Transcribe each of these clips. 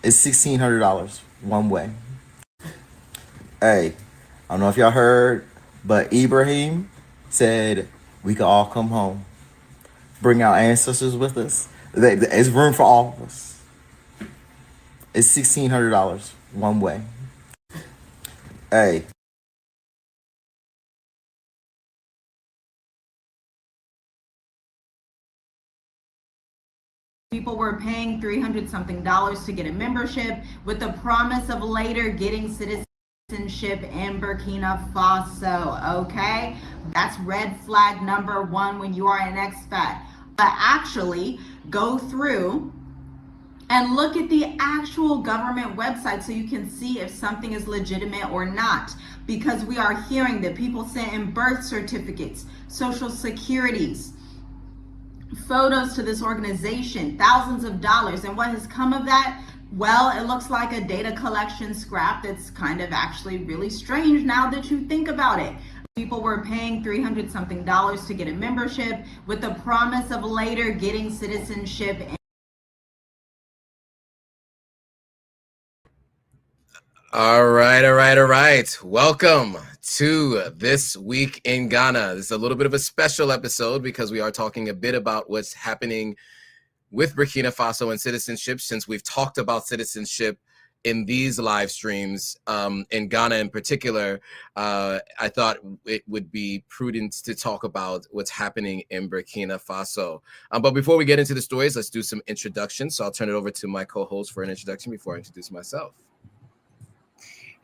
It's $1,600 one way. Hey, I don't know if y'all heard, but Ibrahim said we could all come home. Bring our ancestors with us. It's room for all of us. It's $1,600 one way. Hey, People were paying 300 something dollars to get a membership with the promise of later getting citizenship in Burkina Faso. Okay, that's red flag number one when you are an expat. But actually, go through and look at the actual government website so you can see if something is legitimate or not. Because we are hearing that people sent in birth certificates, social securities, photos to this organization, thousands of dollars. And what has come of that? Well, it looks like a data collection scrap that's kind of actually really strange now that you think about it. People were paying 300 something dollars to get a membership with the promise of later getting citizenship. All right. Welcome to This Week in Ghana. This is a little bit of a special episode because we are talking a bit about what's happening with Burkina Faso and citizenship, since we've talked about citizenship in these live streams, in Ghana in particular. I thought it would be prudent to talk about what's happening in Burkina Faso. But before we get into the stories, let's do some introductions. So I'll turn it over to my co-host for an introduction before I introduce myself.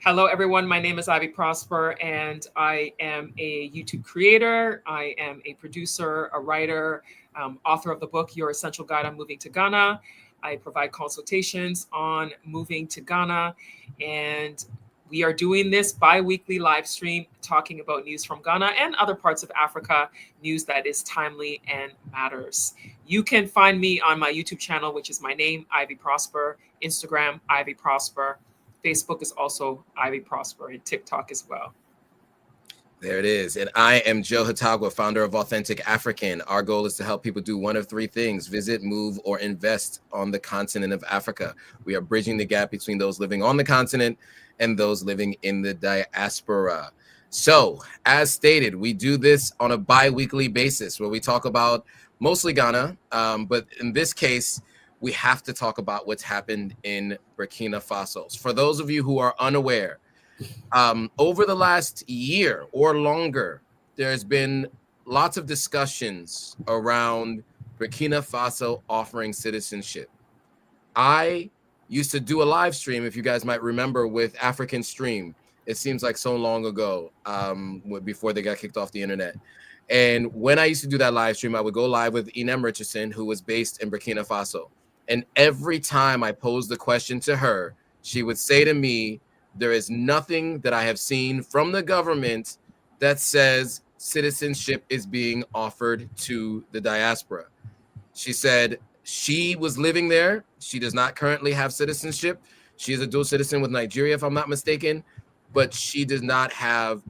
Hello, everyone. My name is Ivy Prosper, and I am a YouTube creator. I am a producer, a writer, author of the book, Your Essential Guide on Moving to Ghana. I provide consultations on moving to Ghana, and we are doing this bi-weekly live stream talking about news from Ghana and other parts of Africa, news that is timely and matters. You can find me on my YouTube channel, which is my name, Ivy Prosper, Instagram, Ivy Prosper. Facebook is also Ivy Prosper, and TikTok as well. There it is. And I am Joe Hatagwa, founder of Authentic African. Our goal is to help people do one of three things: visit, move, or invest on the continent of Africa. We are bridging the gap between those living on the continent and those living in the diaspora. So, as stated, we do this on a bi-weekly basis where we talk about mostly Ghana, but in this case, we have to talk about what's happened in Burkina Faso. For those of you who are unaware, over the last year or longer, there's been lots of discussions around Burkina Faso offering citizenship. I used to do a live stream, if you guys might remember, with African Stream. It seems like so long ago, before they got kicked off the internet. And when I used to do that live stream, I would go live with Inem Richardson, who was based in Burkina Faso. And every time I posed the question to her, she would say to me, there is nothing that I have seen from the government that says citizenship is being offered to the diaspora. She said she was living there. She does not currently have citizenship. She is a dual citizen with Nigeria, if I'm not mistaken, but she does not have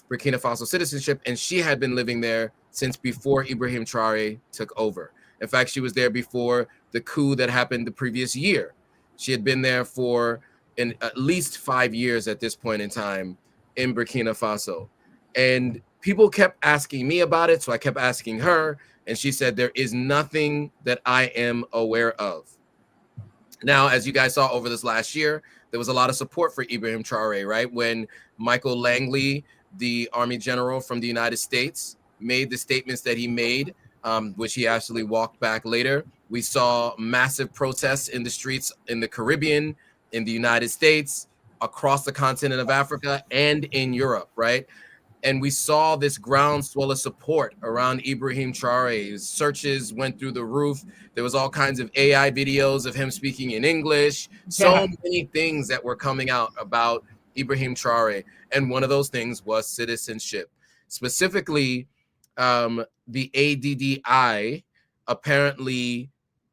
Burkina Faso citizenship. And she had been living there since before Ibrahim Traoré took over. In fact, she was there before the coup that happened the previous year. She had been there for at least 5 years at this point in time in Burkina Faso. And people kept asking me about it, so I kept asking her, and she said, there is nothing that I am aware of. Now, as you guys saw over this last year, there was a lot of support for Ibrahim Traoré, right? When Michael Langley, the Army general from the United States, made the statements that he made, which he actually walked back later. We saw massive protests in the streets in the Caribbean, in the United States, across the continent of Africa, and in Europe, right? And we saw this groundswell of support around Ibrahim Traoré. His searches went through the roof. There was all kinds of AI videos of him speaking in English. So many things that were coming out about Ibrahim Traoré. And one of those things was citizenship. Specifically, the ADDI apparently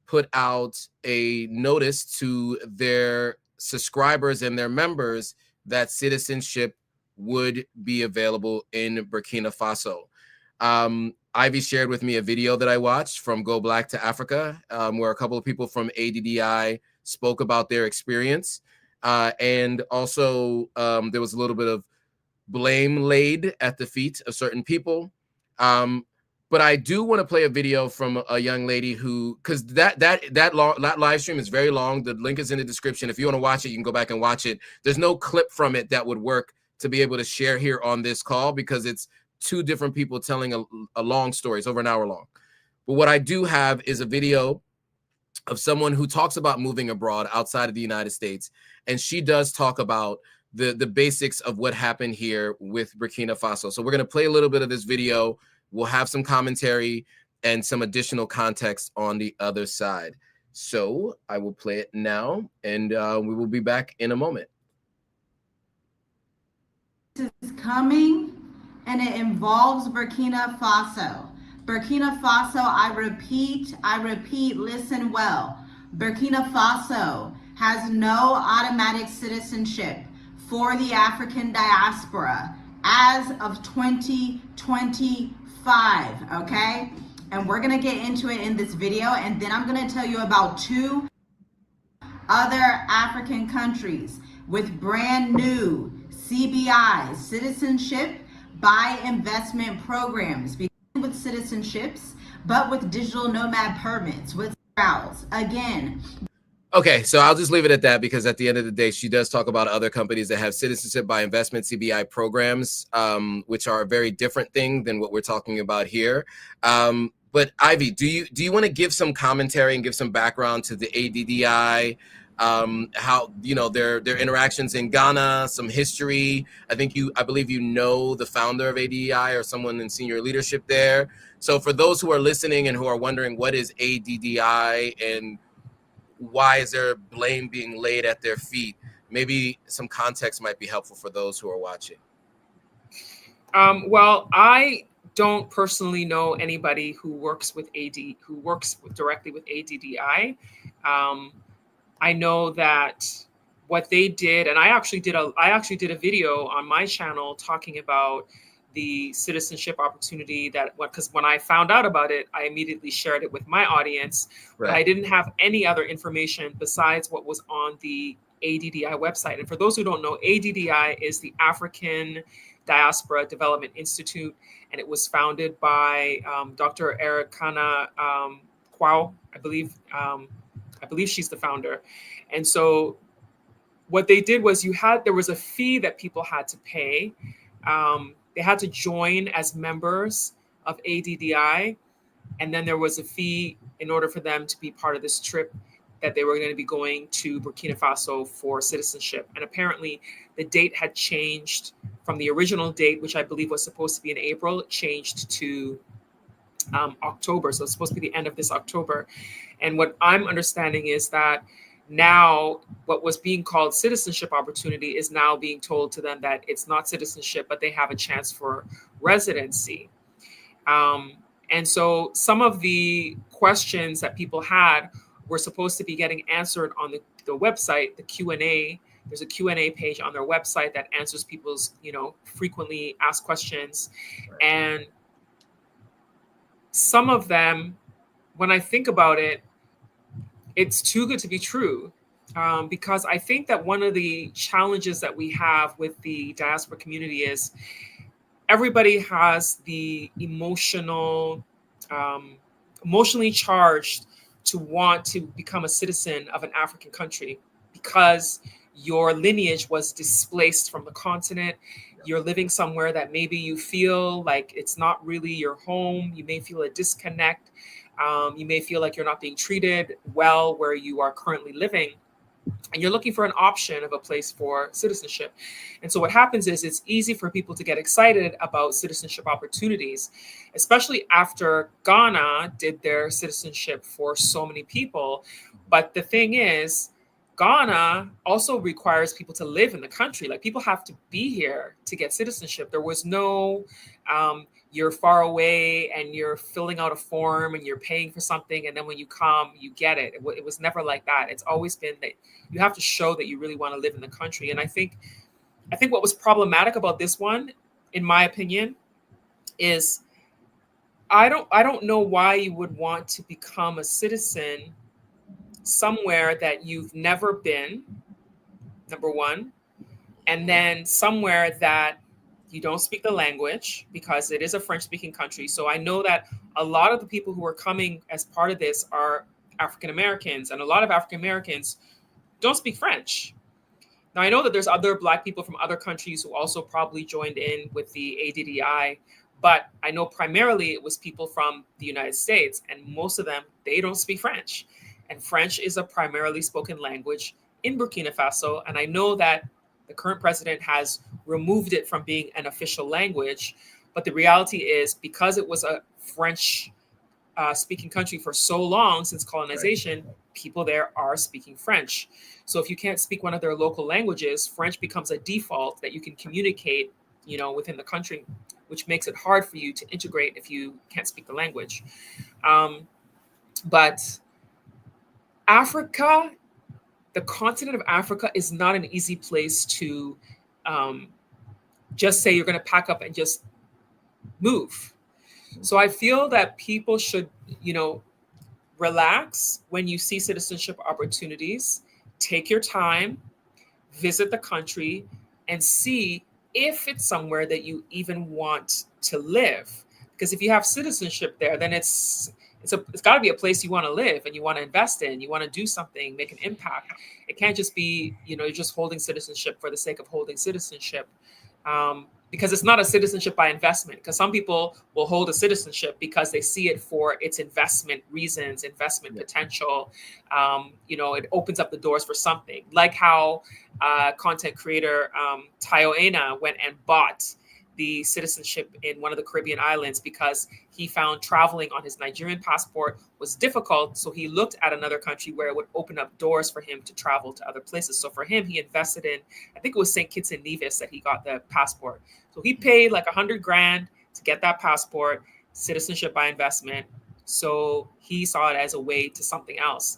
put out a notice to their subscribers and their members that citizenship would be available in Burkina Faso. Ivy shared with me a video that I watched from Go Black to Africa, where a couple of people from ADDI spoke about their experience. And also there was a little bit of blame laid at the feet of certain people. But I do want to play a video from a young lady who, because that live stream is very long. The link is in the description. If you want to watch it, you can go back and watch it. There's no clip from it that would work to be able to share here on this call because it's two different people telling a long story. It's over an hour long. But what I do have is a video of someone who talks about moving abroad outside of the United States. And she does talk about the basics of what happened here with Burkina Faso. So we're going to play a little bit of this video. We'll have some commentary and some additional context on the other side. So I will play it now, and we will be back in a moment. This is coming, and it involves Burkina Faso. Burkina Faso, I repeat, listen well. Burkina Faso has no automatic citizenship for the African diaspora as of 2025, okay? And we're gonna get into it in this video, and then I'm gonna tell you about two other African countries with brand new CBI, citizenship by investment programs, with citizenships, but with digital nomad permits, with routes. Again. Okay, so I'll just leave it at that because at the end of the day, she does talk about other companies that have citizenship by investment, CBI programs, which are a very different thing than what we're talking about here. But Ivy, do you want to give some commentary and give some background to the ADDI, how, you know, their interactions in Ghana, some history? I believe you know the founder of ADDI or someone in senior leadership there. So for those who are listening and who are wondering what is ADDI and why is there blame being laid at their feet, maybe some context might be helpful for those who are watching. Well, I don't personally know anybody who works directly with ADDI. I know that what they did, and I actually did a video on my channel talking about the citizenship opportunity because when I found out about it, I immediately shared it with my audience. Right. But I didn't have any other information besides what was on the ADDI website. And for those who don't know, ADDI is the African Diaspora Development Institute, and it was founded by Dr. Arikana Kwao, I believe she's the founder. And so what they did was there was a fee that people had to pay. They had to join as members of ADDI. And then there was a fee in order for them to be part of this trip that they were going to be going to Burkina Faso for citizenship. And apparently the date had changed from the original date, which I believe was supposed to be in April. It changed to October. So it's supposed to be the end of this October. And what I'm understanding is that now what was being called citizenship opportunity is now being told to them that it's not citizenship, but they have a chance for residency. And so some of the questions that people had were supposed to be getting answered on the website, the Q&A. There's a Q&A page on their website that answers people's, frequently asked questions. And some of them, when I think about it, it's too good to be true, because I think that one of the challenges that we have with the diaspora community is everybody has the emotionally charged to want to become a citizen of an African country because your lineage was displaced from the continent. You're living somewhere that maybe you feel like it's not really your home. You may feel a disconnect. You may feel like you're not being treated well where you are currently living, and you're looking for an option of a place for citizenship. And so what happens is it's easy for people to get excited about citizenship opportunities, especially after Ghana did their citizenship for so many people. But the thing is, Ghana also requires people to live in the country. Like, people have to be here to get citizenship. There was no, you're far away and you're filling out a form and you're paying for something, and then when you come, you get it. It was never like that. It's always been that you have to show that you really want to live in the country. And I think what was problematic about this one, in my opinion, is I don't know why you would want to become a citizen somewhere that you've never been, number one, and then somewhere that you don't speak the language, because it is a French-speaking country. So I know that a lot of the people who are coming as part of this are African Americans, and a lot of African Americans don't speak French. Now, I know that there's other Black people from other countries who also probably joined in with the ADDI, but I know primarily it was people from the United States, and most of them, they don't speak French. And French is a primarily spoken language in Burkina Faso. And I know that the current president has removed it from being an official language. But the reality is, because it was a French speaking country for so long since colonization, people there are speaking French. So if you can't speak one of their local languages, French becomes a default that you can communicate, within the country, which makes it hard for you to integrate if you can't speak the language. But Africa, the continent of Africa, is not an easy place to just say you're going to pack up and just move. So I feel that people should, relax when you see citizenship opportunities. Take your time, visit the country, and see if it's somewhere that you even want to live. Because if you have citizenship there, then it's got to be a place you want to live and you want to invest in. You want to do something, make an impact. It can't just be, you're just holding citizenship for the sake of holding citizenship. Because it's not a citizenship by investment. Because some people will hold a citizenship because they see it for its investment reasons, investment potential. It opens up the doors for something. Like how content creator Tayoena went and bought the citizenship in one of the Caribbean islands because he found traveling on his Nigerian passport was difficult. So he looked at another country where it would open up doors for him to travel to other places. So for him, he invested in, I think it was St. Kitts and Nevis that he got the passport. So he paid like $100,000 to get that passport, citizenship by investment. So he saw it as a way to something else.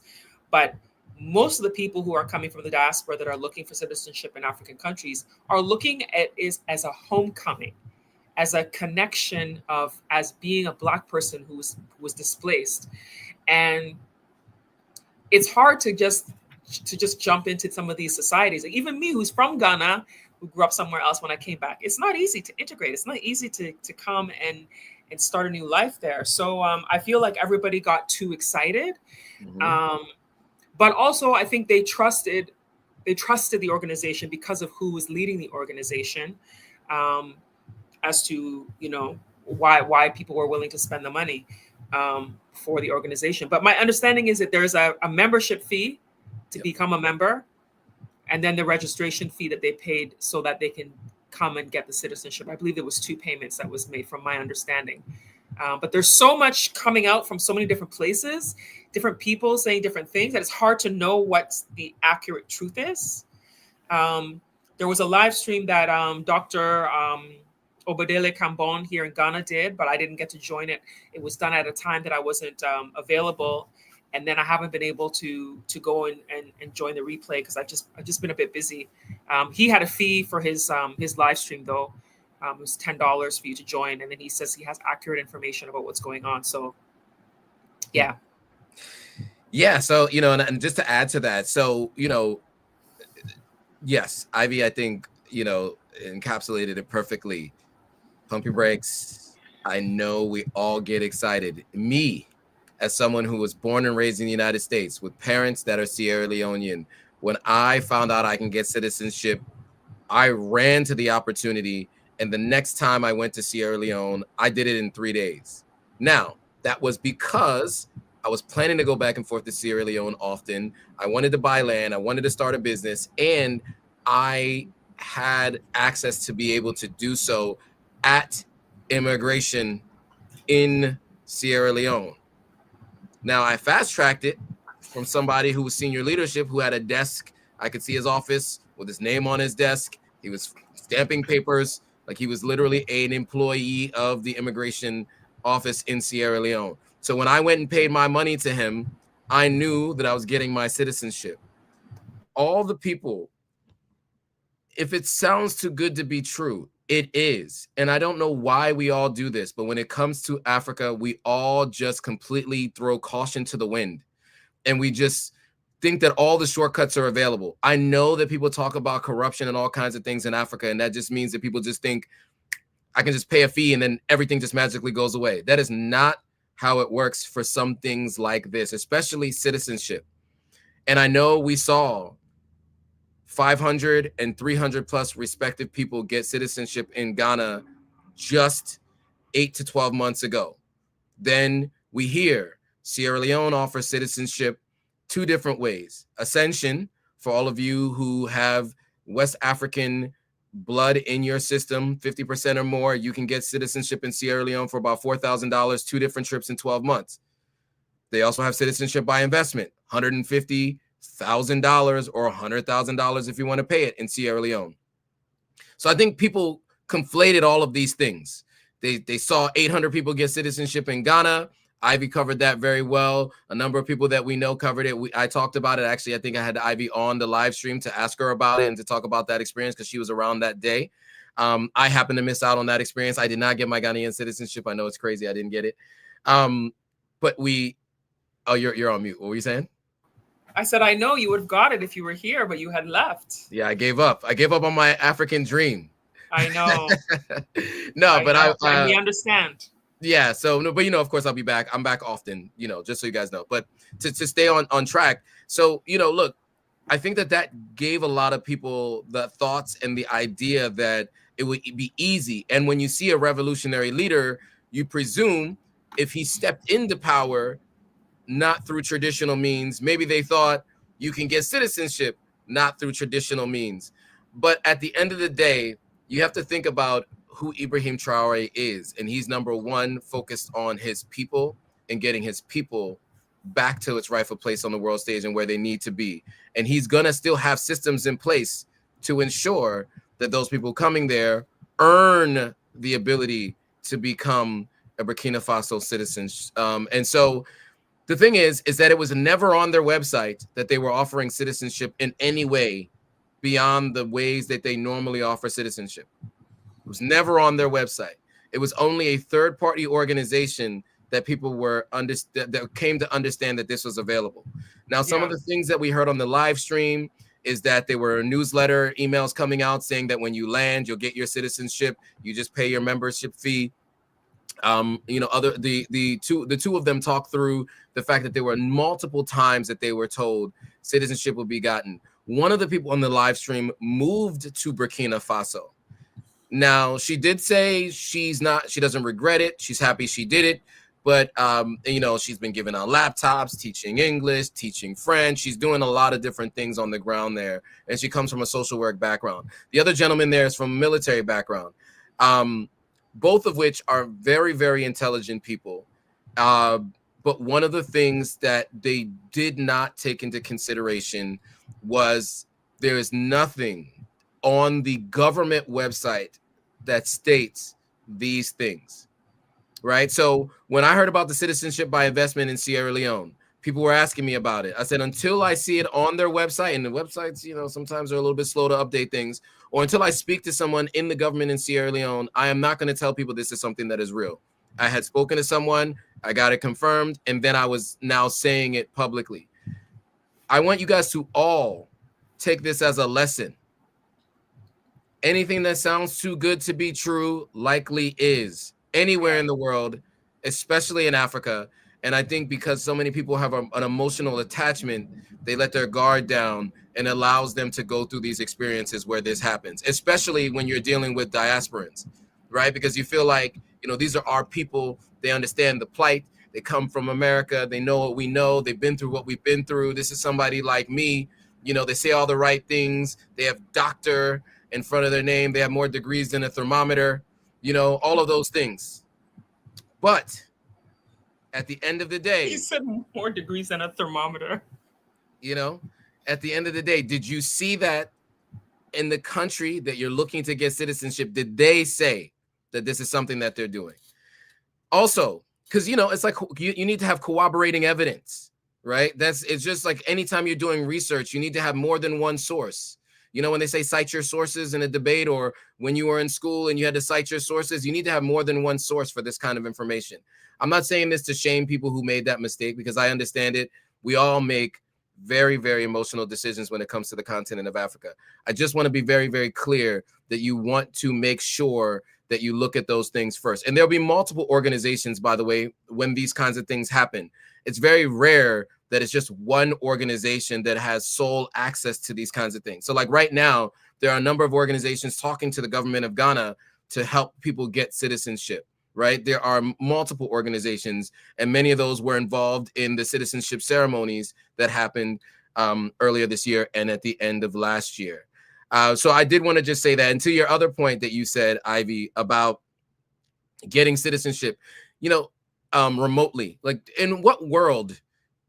But most of the people who are coming from the diaspora that are looking for citizenship in African countries are looking at it as a homecoming, as a connection of as being a Black person who was displaced. And it's hard to just jump into some of these societies. Like even me, who's from Ghana, who grew up somewhere else, when I came back, it's not easy to integrate. It's not easy to come and start a new life there. So I feel like everybody got too excited. Mm-hmm. But also, I think they trusted the organization because of who was leading the organization, as to why people were willing to spend the money for the organization. But my understanding is that there's a membership fee to become a member, and then the registration fee that they paid so that they can come and get the citizenship. I believe there was 2 payments that was made, from my understanding. But there's so much coming out from so many different places, different people saying different things, that it's hard to know what the accurate truth is. There was a live stream that Dr. Obadele Kambon here in Ghana did, but I didn't get to join it. It was done at a time that I wasn't available. And then I haven't been able to go and join the replay because I've just been a bit busy. He had a fee for his live stream though. It was $10 for you to join. And then he says he has accurate information about what's going on. So, yeah. Yeah. So, and just to add to that, so, yes, Ivy, I think, encapsulated it perfectly. Pump your brakes. I know we all get excited. Me, as someone who was born and raised in the United States with parents that are Sierra Leonean, when I found out I can get citizenship, I ran to the opportunity. And the next time I went to Sierra Leone, I did it in 3 days. Now, that was because I was planning to go back and forth to Sierra Leone often. I wanted to buy land. I wanted to start a business. And I had access to be able to do so at immigration in Sierra Leone. Now, I fast-tracked it from somebody who was senior leadership, who had a desk. I could see his office with his name on his desk. He was stamping papers. Like he was literally an employee of the immigration office in Sierra Leone. So when I went and paid my money to him, I knew that I was getting my citizenship. All the people, if it sounds too good to be true, it is. And I don't know why we all do this, but when it comes to Africa, we all just completely throw caution to the wind. And we just think that all the shortcuts are available. I know that people talk about corruption and all kinds of things in Africa, and that just means that people just think I can just pay a fee and then everything just magically goes away. That is not how it works for some things like this, especially citizenship. And I know we saw 500 and 300 plus respective people get citizenship in Ghana just 8 to 12 months ago. Then we hear Sierra Leone offers citizenship 2 different ways. Ascension, for all of you who have West African blood in your system, 50% or more, you can get citizenship in Sierra Leone for about $4,000, 2 different trips in 12 months. They also have citizenship by investment, $150,000 or $100,000 if you want to pay it in Sierra Leone. So I think people conflated all of these things. They saw 800 people get citizenship in Ghana. Ivy covered that very well. A number of people that we know covered it. I talked about it. Actually, I think I had Ivy on the live stream to ask her about it and to talk about that experience because she was around that day. I happened to miss out on that experience. I did not get my Ghanaian citizenship. I know it's crazy. I didn't get it. But you're on mute. What were you saying? I said, I know you would have got it if you were here, but you had left. Yeah, I gave up. I gave up on my African dream. I know. We understand. Yeah. So, no, but of course I'll be back. I'm back often, just so you guys know, but to stay on track. So, look, I think that gave a lot of people the thoughts and the idea that it would be easy. And when you see a revolutionary leader, you presume if he stepped into power, not through traditional means, maybe they thought you can get citizenship, not through traditional means. But at the end of the day, you have to think about who Ibrahim Traoré is. And he's number one, focused on his people and getting his people back to its rightful place on the world stage and where they need to be. And he's going to still have systems in place to ensure that those people coming there earn the ability to become a Burkina Faso citizen. And so the thing is that it was never on their website that they were offering citizenship in any way beyond the ways that they normally offer citizenship. It was never on their website. It was only a third-party organization that people that came to understand that this was available. Now, some of the things that we heard on the live stream is that there were newsletter emails coming out saying that when you land, you'll get your citizenship. You just pay your membership fee. The two of them talked through the fact that there were multiple times that they were told citizenship will be gotten. One of the people on the live stream moved to Burkina Faso. Now, she did say she doesn't regret it. She's happy she did it. But, she's been giving out laptops, teaching English, teaching French. She's doing a lot of different things on the ground there. And she comes from a social work background. The other gentleman there is from a military background, both of which are very, very intelligent people. But one of the things that they did not take into consideration was there is nothing on the government website that states these things, right? So when I heard about the citizenship by investment in Sierra Leone, people were asking me about it. I said, until I see it on their website, and the websites, sometimes are a little bit slow to update things, or until I speak to someone in the government in Sierra Leone, I am not going to tell people this is something that is real. I had spoken to someone, I got it confirmed, and then I was now saying it publicly. I want you guys to all take this as a lesson. Anything that sounds too good to be true likely is anywhere in the world, especially in Africa. And I think because so many people have an emotional attachment, they let their guard down and allows them to go through these experiences where this happens, especially when you're dealing with diasporans, right? Because you feel like, these are our people. They understand the plight. They come from America. They know what we know. They've been through what we've been through. This is somebody like me. They say all the right things. They have doctor in front of their name. They have more degrees than a thermometer, all of those things. But at the end of the day, he said more degrees than a thermometer. At the end of the day, did you see that in the country that you're looking to get citizenship? Did they say that this is something that they're doing? Also, because, it's like you need to have corroborating evidence, right? It's just like anytime you're doing research, you need to have more than one source. When they say cite your sources in a debate, or when you were in school and you had to cite your sources, you need to have more than one source for this kind of information. I'm not saying this to shame people who made that mistake, because I understand it. We all make very, very emotional decisions when it comes to the continent of Africa. I just want to be very, very clear that you want to make sure that you look at those things first. And there'll be multiple organizations, by the way, when these kinds of things happen. It's very rare that it's just one organization that has sole access to these kinds of things. So like right now, there are a number of organizations talking to the government of Ghana to help people get citizenship, right? There are multiple organizations, and many of those were involved in the citizenship ceremonies that happened earlier this year and at the end of last year. So I did want to just say that. And to your other point that you said, Ivy, about getting citizenship, you know, remotely, like in what world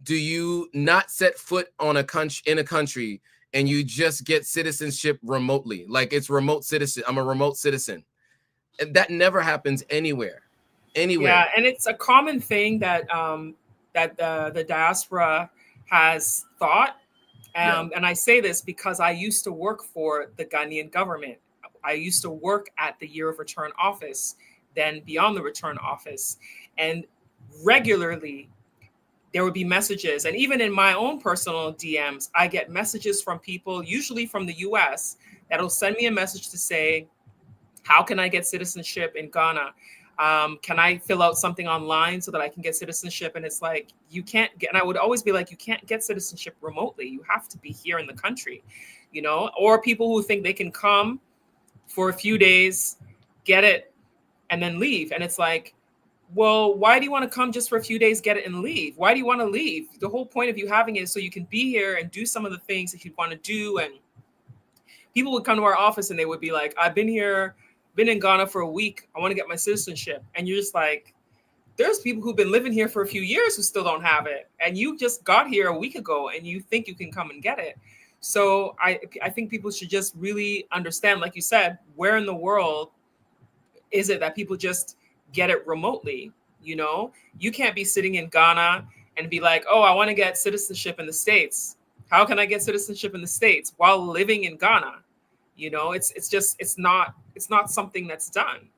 do you not set foot on a country and you just get citizenship remotely? Like it's remote citizen. I'm a remote citizen. And that never happens anywhere. Yeah, and it's a common thing that the diaspora has thought. And I say this because I used to work for the Ghanaian government. I used to work at the Year of Return office, then beyond the return office. And regularly, there would be messages. And even in my own personal DMs, I get messages from people, usually from the US, that'll send me a message to say, how can I get citizenship in Ghana? Can I fill out something online so that I can get citizenship? And it's like, you can't get, and I would always be like, you can't get citizenship remotely. You have to be here in the country, you know, or people who think they can come for a few days, get it, and then leave. And it's like, well, why do you want to come just for a few days, get it and leave? Why do you want to leave? The whole point of you having it is so you can be here and do some of the things that you want to do. And people would come to our office and they would be like, I've been here, been in Ghana for a week. I want to get my citizenship. And you're just like, there's people who've been living here for a few years who still don't have it. And you just got here a week ago and you think you can come and get it. So I think people should just really understand, like you said, where in the world is it that people just get it remotely? You know, you can't be sitting in Ghana and be like, oh, I want to get citizenship in the States. How can I get citizenship in the States while living in Ghana? You know, it's not something that's done.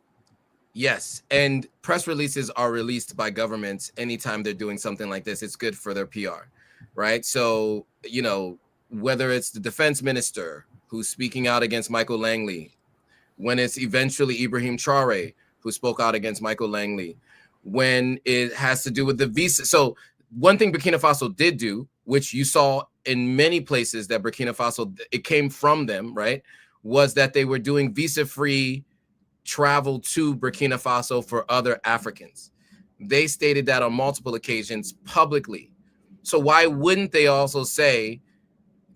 Yes. And press releases are released by governments anytime they're doing something like this. It's good for their PR, right? So, you know, whether it's the defense minister who's speaking out against Michael Langley, when it's eventually Ibrahim Traoré who spoke out against Michael Langley, when it has to do with the visa. So one thing Burkina Faso did do, which you saw in many places that Burkina Faso, it came from them, right, was that they were doing visa-free travel to Burkina Faso for other Africans. They stated that on multiple occasions publicly. So why wouldn't they also say,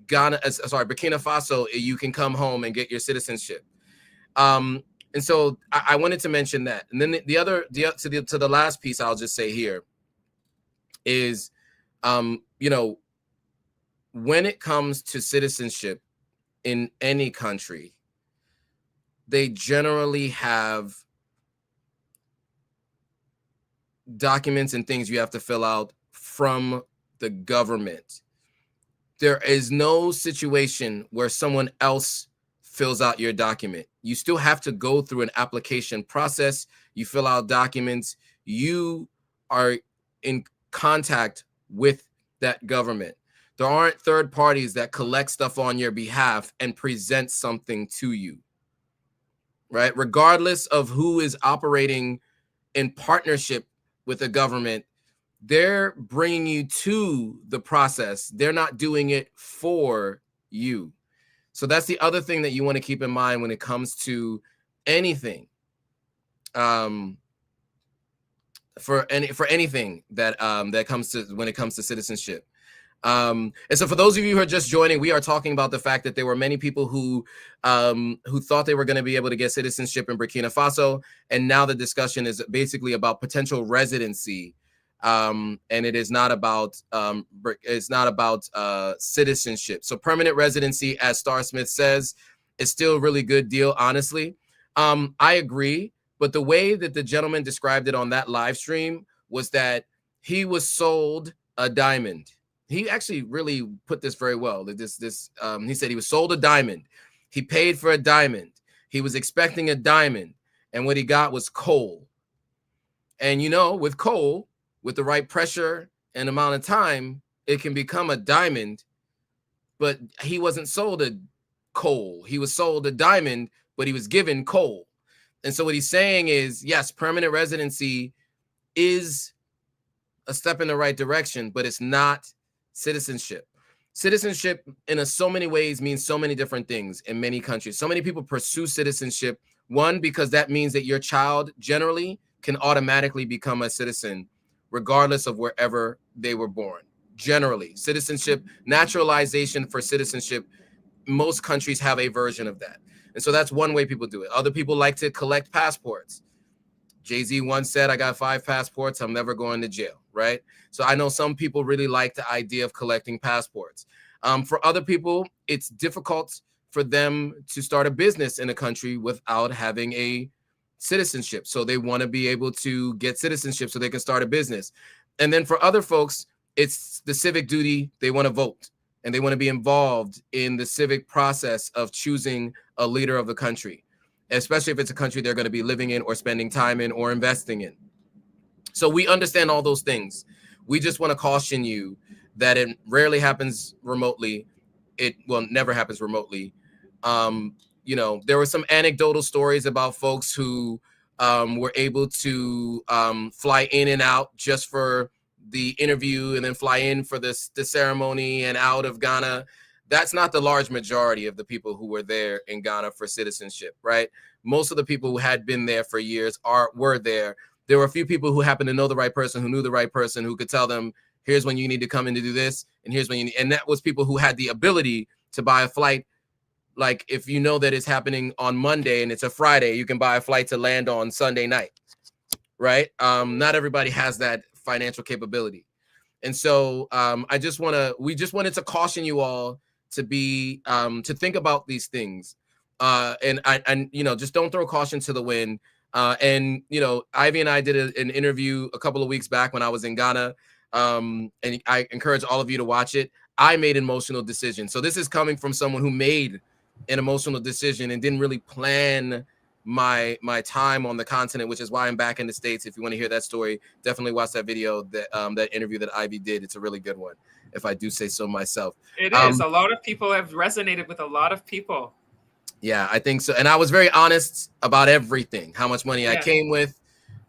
Burkina Faso, you can come home and get your citizenship? And so I wanted to mention that. And then to the last piece I'll just say here is, you know, when it comes to citizenship in any country, they generally have documents and things you have to fill out from the government. There is no situation where someone else fills out your document. You still have to go through an application process. You fill out documents. You are in contact with that government. There aren't third parties that collect stuff on your behalf and present something to you, right? Regardless of who is operating in partnership with the government, they're bringing you to the process. They're not doing it for you. So that's the other thing that you want to keep in mind when it comes to anything, for anything that comes to when it comes to citizenship. And so for those of you who are just joining, we are talking about the fact that there were many people who thought they were going to be able to get citizenship in Burkina Faso, and now the discussion is basically about potential residency. And it is not about citizenship. So permanent residency, as Star Smith says, is still a really good deal, honestly. I agree, but the way that the gentleman described it on that live stream was that he was sold a diamond. He actually really put this very well. He said he was sold a diamond. He paid for a diamond. He was expecting a diamond, and what he got was coal. And you know, with coal, with the right pressure and amount of time, it can become a diamond, but he wasn't sold a coal. He was sold a diamond, but he was given coal. And so what he's saying is, yes, permanent residency is a step in the right direction, but it's not citizenship. Citizenship in so many ways means so many different things in many countries. So many people pursue citizenship. One, because that means that your child generally can automatically become a citizen, regardless of wherever they were born. Generally, citizenship, naturalization for citizenship, most countries have a version of that. And so that's one way people do it. Other people like to collect passports. Jay-Z once said, I got 5 passports, I'm never going to jail, right? So I know some people really like the idea of collecting passports. For other people, it's difficult for them to start a business in a country without having a citizenship. So they want to be able to get citizenship so they can start a business. And then for other folks, it's the civic duty. They want to vote and they want to be involved in the civic process of choosing a leader of the country, especially if it's a country they're going to be living in or spending time in or investing in. So we understand all those things. We just want to caution you that it rarely happens remotely. It never happens remotely. You know, there were some anecdotal stories about folks who were able to fly in and out just for the interview and then fly in for the ceremony and out of Ghana. That's not the large majority of the people who were there in Ghana for citizenship, right? Most of the people who had been there for years were there. There were a few people who happened to know the right person, who knew the right person, who could tell them, here's when you need to come in to do this, and here's when you need, and that was people who had the ability to buy a flight. Like if you know that it's happening on Monday and it's a Friday, you can buy a flight to land on Sunday night, right? Not everybody has that financial capability. And so we just wanted to caution you all to be to think about these things, and you know, just don't throw caution to the wind. And you know, Ivy and I did an interview a couple of weeks back when I was in Ghana, and I encourage all of you to watch it. I made an emotional decision, so this is coming from someone who made an emotional decision and didn't really plan my time on the continent, which is why I'm back in the States. If you want to hear that story, definitely watch that video, that interview that Ivy did. It's a really good one, if I do say so myself. It is. A lot of people have resonated with a lot of people. Yeah, I think so. And I was very honest about everything. How much money I came with,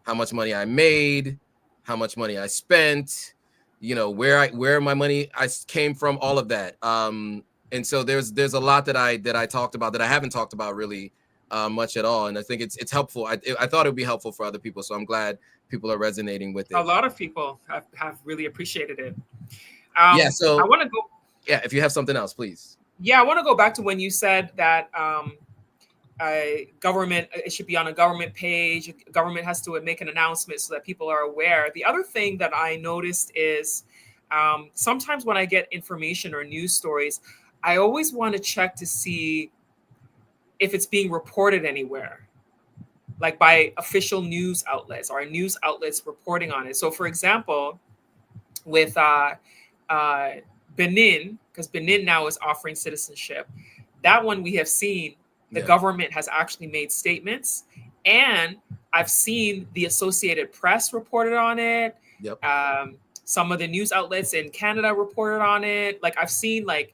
how much money I made, how much money I spent, you know, where my money came from, all of that. And so there's a lot that I talked about that I haven't talked about really much at all. And I think it's helpful. I thought it would be helpful for other people. So I'm glad people are resonating with it. A lot of people have really apprecited it. Yeah. So I want to go. Yeah. If you have something else, please. Yeah. I want to go back to when you said that government, it should be on a government page. Government has to make an announcement so that people are aware. The other thing that I noticed is sometimes when I get information or news stories, I always want to check to see if it's being reported anywhere, like by official news outlets or news outlets reporting on it. So for example, with Benin, because Benin now is offering citizenship, that one we have seen the government has actually made statements, and I've seen the Associated Press reported on it. Yep. Some of the news outlets in Canada reported on it. Like I've seen like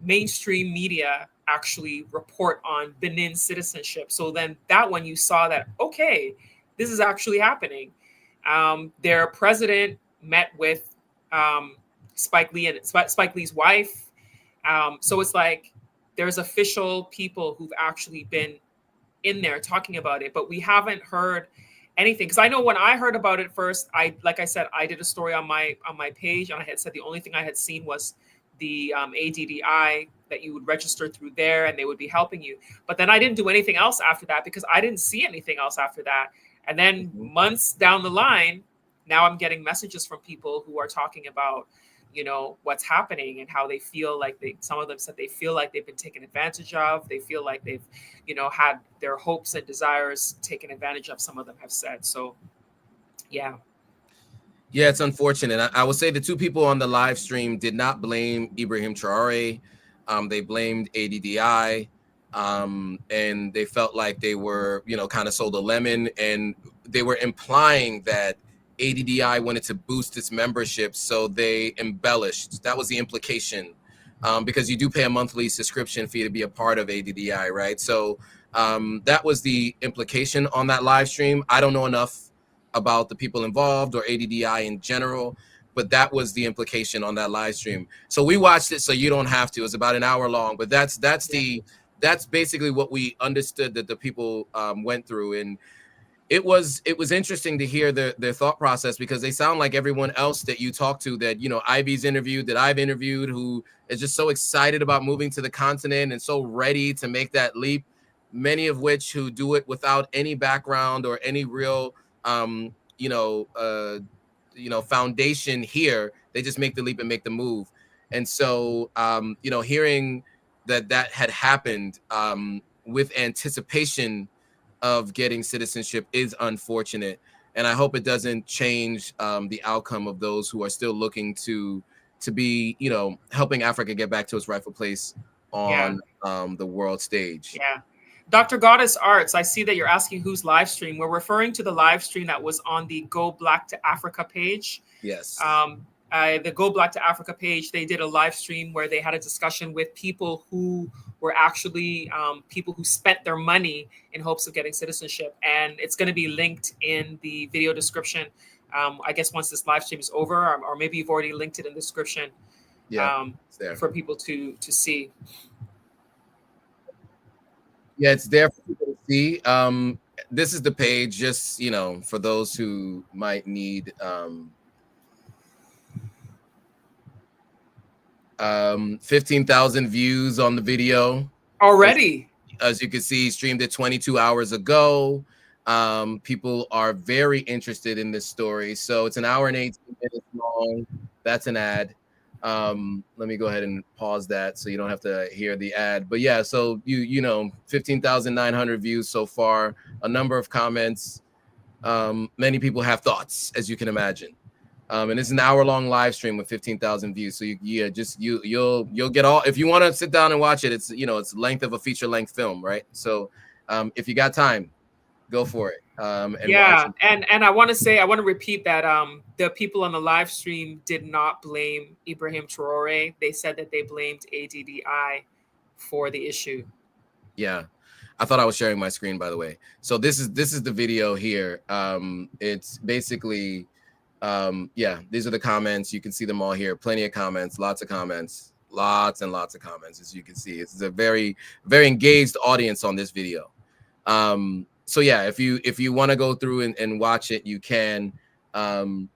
mainstream media actually report on Benin citizenship. So then that one you saw that, okay, this is actually happening. Their president met with Spike Lee and Spike Lee's wife. So it's like there's official people who've actually been in there talking about it, but we haven't heard anything. Because I know when I heard about it first, like I said, I did a story on my page, and I had said the only thing I had seen was the ADDI, that you would register through there and they would be helping you. But then I didn't do anything else after that because I didn't see anything else after that. And then months down the line, now I'm getting messages from people who are talking about, you know, what's happening and how they feel like some of them said they feel like they've been taken advantage of. They feel like they've, you know, had their hopes and desires taken advantage of, some of them have said. So, yeah. Yeah, it's unfortunate. I will say the two people on the live stream did not blame Ibrahim Traoré. They blamed ADDI, and they felt like they were, you know, kind of sold a lemon, and they were implying that ADDI wanted to boost its membership, so they embellished. That was the implication, because you do pay a monthly subscription fee to be a part of ADDI, right? So that was the implication on that live stream. I don't know enough about the people involved or ADDI in general, but that was the implication on that live stream. So we watched it, so you don't have to. It was about an hour long, but that's basically what we understood that the people went through. And it was interesting to hear their thought process, because they sound like everyone else that you talk to, that, you know, Ivy's interviewed, that I've interviewed, who is just so excited about moving to the continent and so ready to make that leap. Many of which who do it without any background or any real foundation here. They just make the leap and make the move. And so hearing that had happened with anticipation of getting citizenship is unfortunate, and I hope it doesn't change the outcome of those who are still looking to be, you know, helping Africa get back to its rightful place on the world stage. Yeah. Dr. Goddess Arts, I see that you're asking whose live stream. We're referring to the live stream that was on the Go Black to Africa page. Yes. The Go Black to Africa page, they did a live stream where they had a discussion with people who were actually people who spent their money in hopes of getting citizenship. And it's going to be linked in the video description. I guess once this live stream is over, or maybe you've already linked it in the description it's there for people to see. Yeah, it's there for people to see. This is the page, just, you know, for those who might need 15,000 views on the video Already. As you can see, streamed it 22 hours ago. People are very interested in this story. So it's an hour and 18 minutes long. That's an ad. Let me go ahead and pause that so you don't have to hear the ad. But yeah, so you know, 15,900 views so far, a number of comments. Many people have thoughts, as you can imagine. And it's an hour-long live stream with 15,000 views. So you'll get all, if you want to sit down and watch it, it's, you know, it's length of a feature-length film, right? So if you got time, go for it. And I want to repeat that the people on the live stream did not blame Ibrahim Traoré. They said that they blamed ADDI for the issue. Yeah, I thought I was sharing my screen, by the way. So this is the video here. It's basically these are the comments. You can see them all here. Plenty of comments, lots and lots of comments, as you can see. It's a very, very engaged audience on this video. So yeah, if you want to go through and watch it, you can. So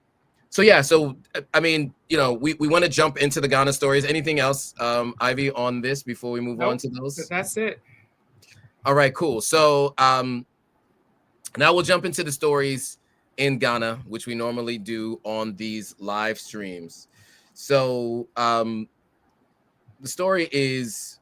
I mean, you know, we want to jump into the Ghana stories. Anything else, Ivy, on this before we move on to those? That's it. All right, cool. So now we'll jump into the stories in Ghana, which we normally do on these live streams. So the story is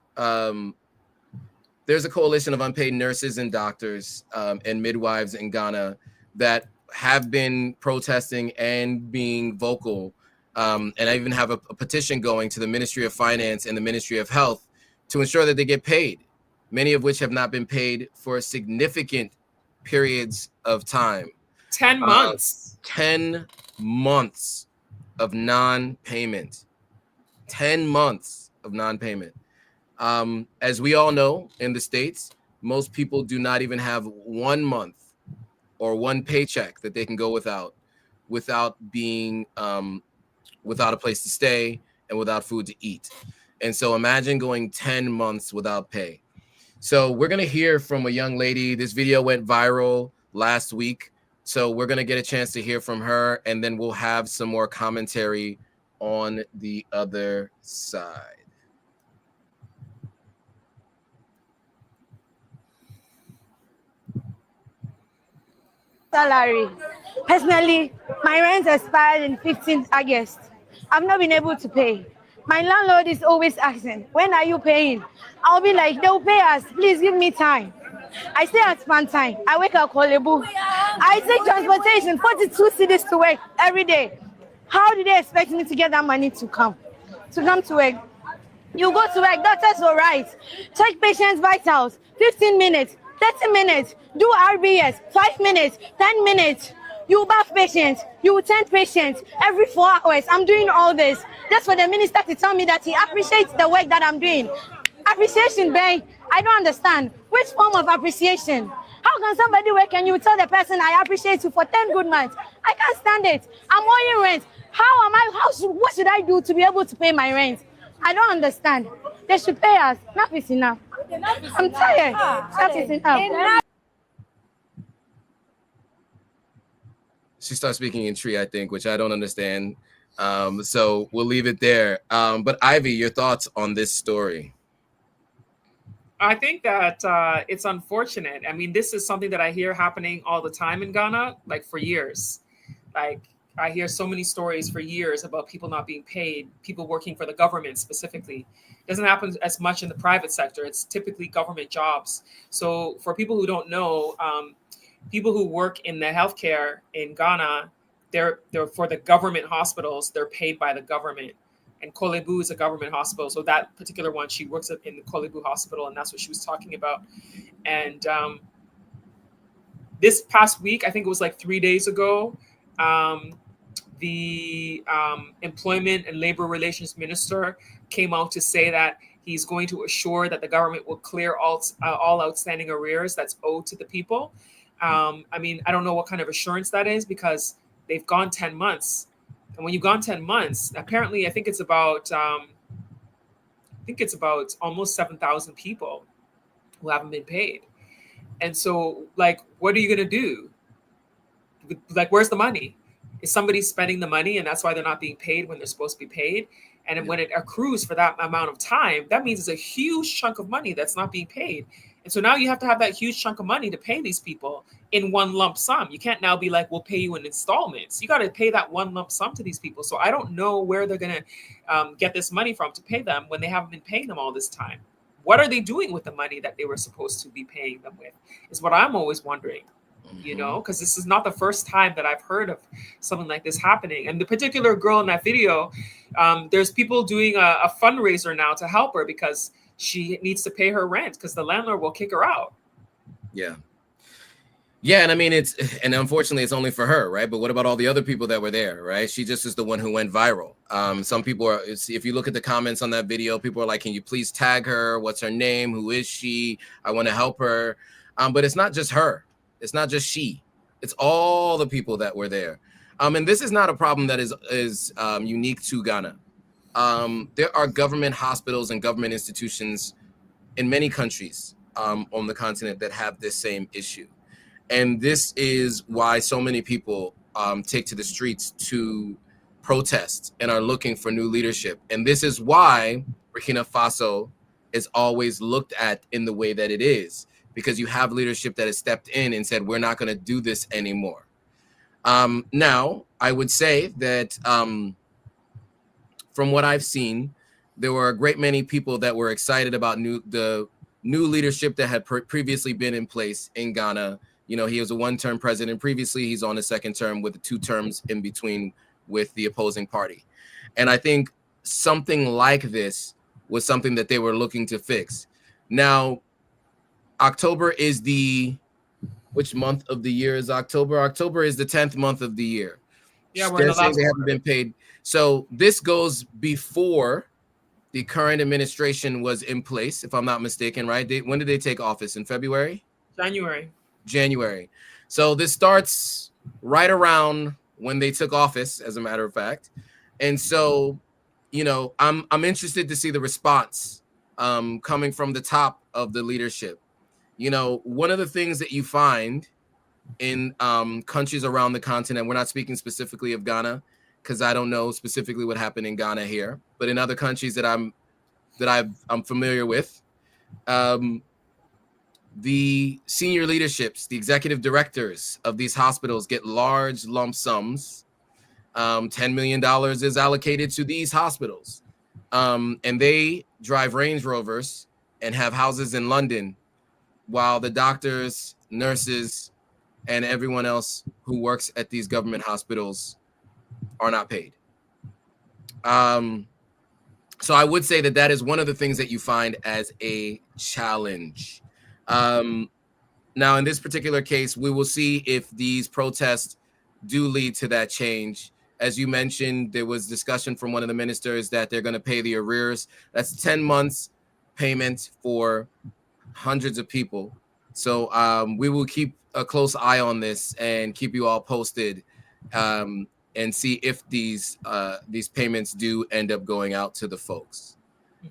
there's a coalition of unpaid nurses and doctors and midwives in Ghana that have been protesting and being vocal. And I even have a petition going to the Ministry of Finance and the Ministry of Health to ensure that they get paid, many of which have not been paid for significant periods of time. 10 months. 10 months of non-payment. 10 months of non-payment. As we all know, in the States, most people do not even have 1 month or one paycheck that they can go without being without a place to stay and without food to eat. And so imagine going 10 months without pay. So we're going to hear from a young lady. This video went viral last week. So we're going to get a chance to hear from her, and then we'll have some more commentary on the other side. Salary. Personally, my rent expired in 15th August. I've not been able to pay. My landlord is always asking, when are you paying? I'll be like, they'll pay us. Please give me time. I stay at Spantine. I wake up Kolebu. I take transportation, 42 cities to work every day. How do they expect me to get that money to come to work? You go to work, doctors will write. Check patients' vitals, 15 minutes, 30 minutes. Do RBS, 5 minutes, 10 minutes. You bath patients, you tend patients every 4 hours. I'm doing all this just for the minister to tell me that he appreciates the work that I'm doing. Appreciation, babe. I don't understand. Which form of appreciation? How can somebody work and you tell the person I appreciate you for 10 good months? I can't stand it. I'm owing rent. What should I do to be able to pay my rent? I don't understand. They should pay us. Enough is enough. I'm tired. Enough is enough. She starts speaking in Tree, I think, which I don't understand. So we'll leave it there. But Ivy, your thoughts on this story? I think that it's unfortunate. I mean, this is something that I hear happening all the time in Ghana, like for years. Like I hear so many stories for years about people not being paid, people working for the government specifically. It doesn't happen as much in the private sector. It's typically government jobs. So for people who don't know, people who work in the healthcare in Ghana, they're for the government hospitals, they're paid by the government. And Kolebu is a government hospital. So that particular one, she works in the Kolebu hospital, and that's what she was talking about. And this past week, I think it was like 3 days ago, the Employment and Labor Relations Minister came out to say that he's going to assure that the government will clear all outstanding arrears that's owed to the people. I mean, I don't know what kind of assurance that is because they've gone 10 months. And when you've gone 10 months, apparently, I think it's about almost 7,000 people who haven't been paid. And so, like, what are you going to do? Like, where's the money? Is somebody spending the money and that's why they're not being paid when they're supposed to be paid? And when it accrues for that amount of time, that means it's a huge chunk of money that's not being paid. And so now you have to have that huge chunk of money to pay these people in one lump sum. You can't now be like, we'll pay you in installments. You got to pay that one lump sum to these people. So I don't know where they're going to get this money from to pay them when they haven't been paying them all this time. What are they doing with the money that they were supposed to be paying them with is what I'm always wondering, you know, because this is not the first time that I've heard of something like this happening. And the particular girl in that video, there's people doing a fundraiser now to help her because she needs to pay her rent because the landlord will kick her out. Yeah. Yeah. And I mean, and unfortunately it's only for her, right? But what about all the other people that were there, right? She just is the one who went viral. Some people are, if you look at the comments on that video, people are like, can you please tag her? What's her name? Who is she? I want to help her. But it's not just her. It's not just she. It's all the people that were there. And this is not a problem that is unique to Ghana. There are government hospitals and government institutions in many countries on the continent that have this same issue. And this is why so many people take to the streets to protest and are looking for new leadership. And this is why Burkina Faso is always looked at in the way that it is, because you have leadership that has stepped in and said, we're not going to do this anymore. Now, I would say that from what I've seen, there were a great many people that were excited about the new leadership that had previously been in place in Ghana. You know, he was a one-term president previously. He's on a second term with 2 terms in between with the opposing party. And I think something like this was something that they were looking to fix. Now, October is which month of the year is October? October is the 10th month of the year. Yeah, we're in the last they haven't been paid. So this goes before the current administration was in place, if I'm not mistaken, right? When did they take office? In February? January. So this starts right around when they took office, as a matter of fact. And so, you know, I'm interested to see the response coming from the top of the leadership. You know, one of the things that you find in countries around the continent, we're not speaking specifically of Ghana, because I don't know specifically what happened in Ghana here, but in other countries that I'm familiar with, the senior leaderships, the executive directors of these hospitals get large lump sums. $10 million is allocated to these hospitals. And they drive Range Rovers and have houses in London, while the doctors, nurses, and everyone else who works at these government hospitals are not paid. So I would say that is one of the things that you find as a challenge. Now, in this particular case, we will see if these protests do lead to that change. As you mentioned, there was discussion from one of the ministers that they're going to pay the arrears. That's 10 months payment for hundreds of people. So we will keep a close eye on this and keep you all posted, and see if these payments do end up going out to the folks.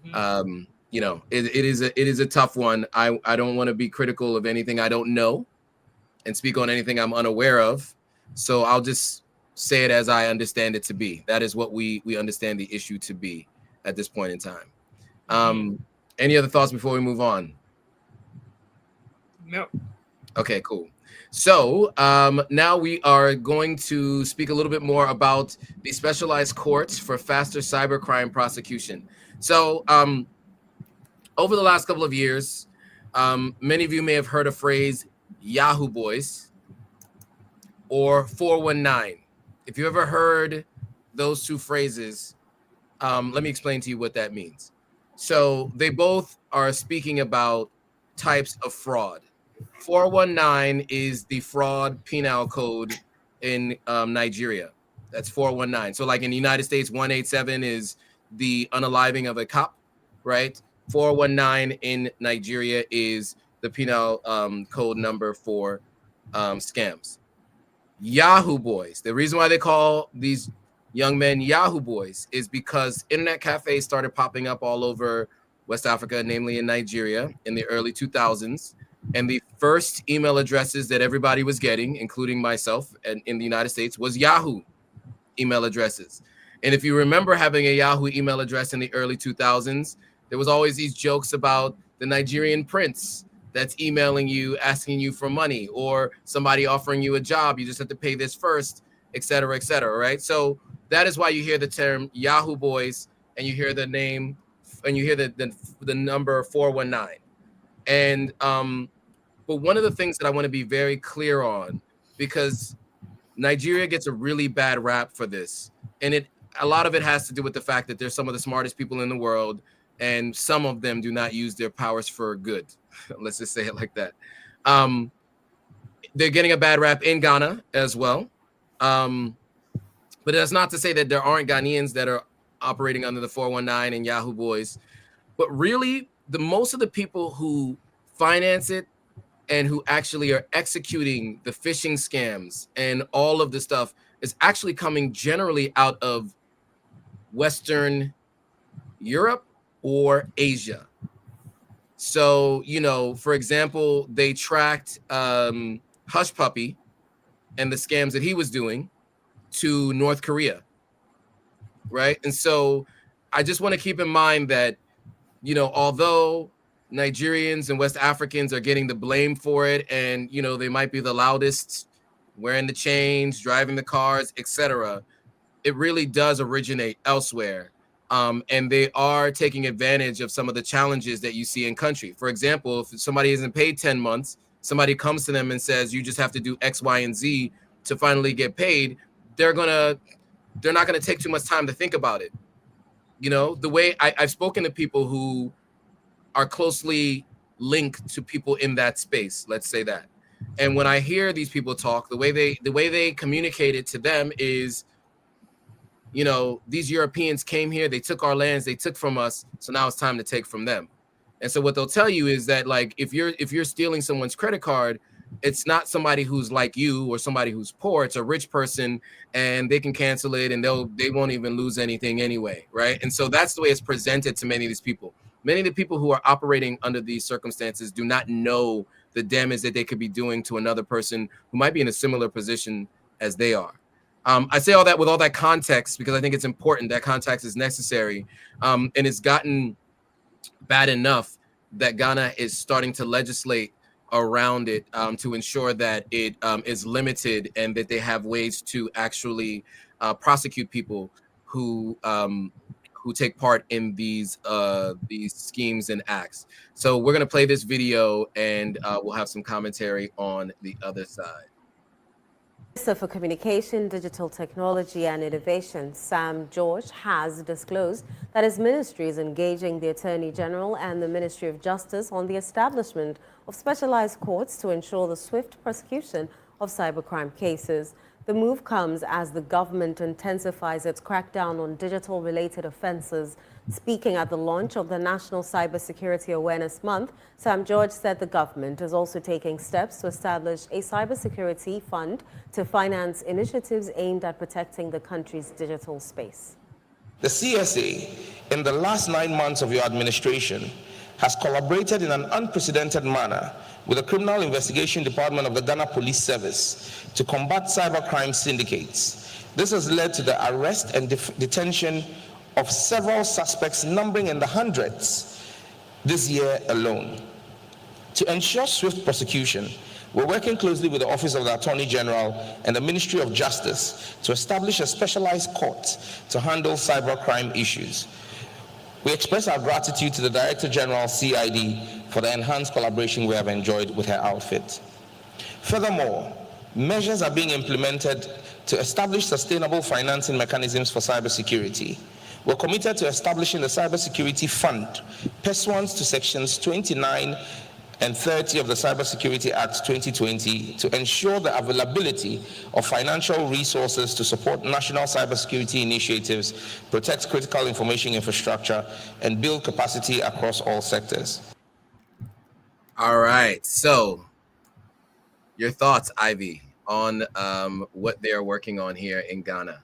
You know, it is a tough one. I don't want to be critical of anything I don't know and speak on anything I'm unaware of. So I'll just say it as I understand it to be. That is what we understand the issue to be at this point in time. Any other thoughts before we move on? No. Okay, cool. So now we are going to speak a little bit more about the specialized courts for faster cybercrime prosecution. So over the last couple of years, many of you may have heard a phrase, Yahoo Boys or 419. If you ever heard those two phrases, let me explain to you what that means. So they both are speaking about types of fraud. 419 is the fraud penal code in Nigeria. That's 419. So like in the United States, 187 is the unaliving of a cop, right? 419 in Nigeria is the penal code number for scams. Yahoo Boys. The reason why they call these young men Yahoo Boys is because internet cafes started popping up all over West Africa, namely in Nigeria, in the early 2000s. And the first email addresses that everybody was getting, including myself and in the United States, was Yahoo email addresses. And if you remember having a Yahoo email address in the early 2000s, there was always these jokes about the Nigerian prince that's emailing you, asking you for money, or somebody offering you a job. You just have to pay this first, et cetera, right? So that is why you hear the term Yahoo Boys, and you hear the name, and you hear the number 419. And but one of the things that I want to be very clear on, because Nigeria gets a really bad rap for this, and a lot of it has to do with the fact that they're some of the smartest people in the world, and some of them do not use their powers for good. Let's just say it like that. They're getting a bad rap in Ghana as well. But that's not to say that there aren't Ghanaians that are operating under the 419 and Yahoo Boys. But really, most of the people who finance it and who actually are executing the phishing scams and all of the stuff is actually coming generally out of Western Europe or Asia. So, you know, for example, they tracked Hush Puppy and the scams that he was doing to North Korea, right? And so I just want to keep in mind that, you know, although Nigerians and West Africans are getting the blame for it, and, you know, they might be the loudest, wearing the chains, driving the cars, etc., it really does originate elsewhere. And they are taking advantage of some of the challenges that you see in country. For example, if somebody isn't paid 10 months, somebody comes to them and says, you just have to do X, Y, and Z to finally get paid. They're not gonna take too much time to think about it. You know, the way I've spoken to people who are closely linked to people in that space, let's say that. And when I hear these people talk, the way they communicate it to them is, you know, these Europeans came here, they took our lands, they took from us, so now it's time to take from them. And so what they'll tell you is that, like, if you're stealing someone's credit card, it's not somebody who's like you or somebody who's poor. It's a rich person, and they can cancel it, and they won't even lose anything anyway, right? And so that's the way it's presented to many of these people. Many of the people who are operating under these circumstances do not know the damage that they could be doing to another person who might be in a similar position as they are. I say all that with all that context because I think it's important. That context is necessary, and it's gotten bad enough that Ghana is starting to legislate around it to ensure that it is limited and that they have ways to actually prosecute people who take part in these schemes and acts. So we're gonna play this video and we'll have some commentary on the other side. Minister for Communication, Digital Technology and Innovation, Sam George, has disclosed that his ministry is engaging the Attorney General and the Ministry of Justice on the establishment of specialized courts to ensure the swift prosecution of cybercrime cases. The move comes as the government intensifies its crackdown on digital-related offences. Speaking at the launch of the National Cybersecurity Awareness Month, Sam George said the government is also taking steps to establish a cybersecurity fund to finance initiatives aimed at protecting the country's digital space. The CSA, in the last 9 months of your administration, has collaborated in an unprecedented manner with the Criminal Investigation Department of the Ghana Police Service to combat cybercrime syndicates. This has led to the arrest and detention of several suspects numbering in the hundreds this year alone. To ensure swift prosecution, we're working closely with the Office of the Attorney General and the Ministry of Justice to establish a specialized court to handle cybercrime issues. We express our gratitude to the Director General CID for the enhanced collaboration we have enjoyed with her outfit. Furthermore, measures are being implemented to establish sustainable financing mechanisms for cybersecurity. We're committed to establishing the Cybersecurity Fund pursuant to Sections 29 and 30 of the Cybersecurity Act 2020 to ensure the availability of financial resources to support national cybersecurity initiatives, protect critical information infrastructure, and build capacity across all sectors. All right. So, your thoughts, Ivy, on what they are working on here in Ghana?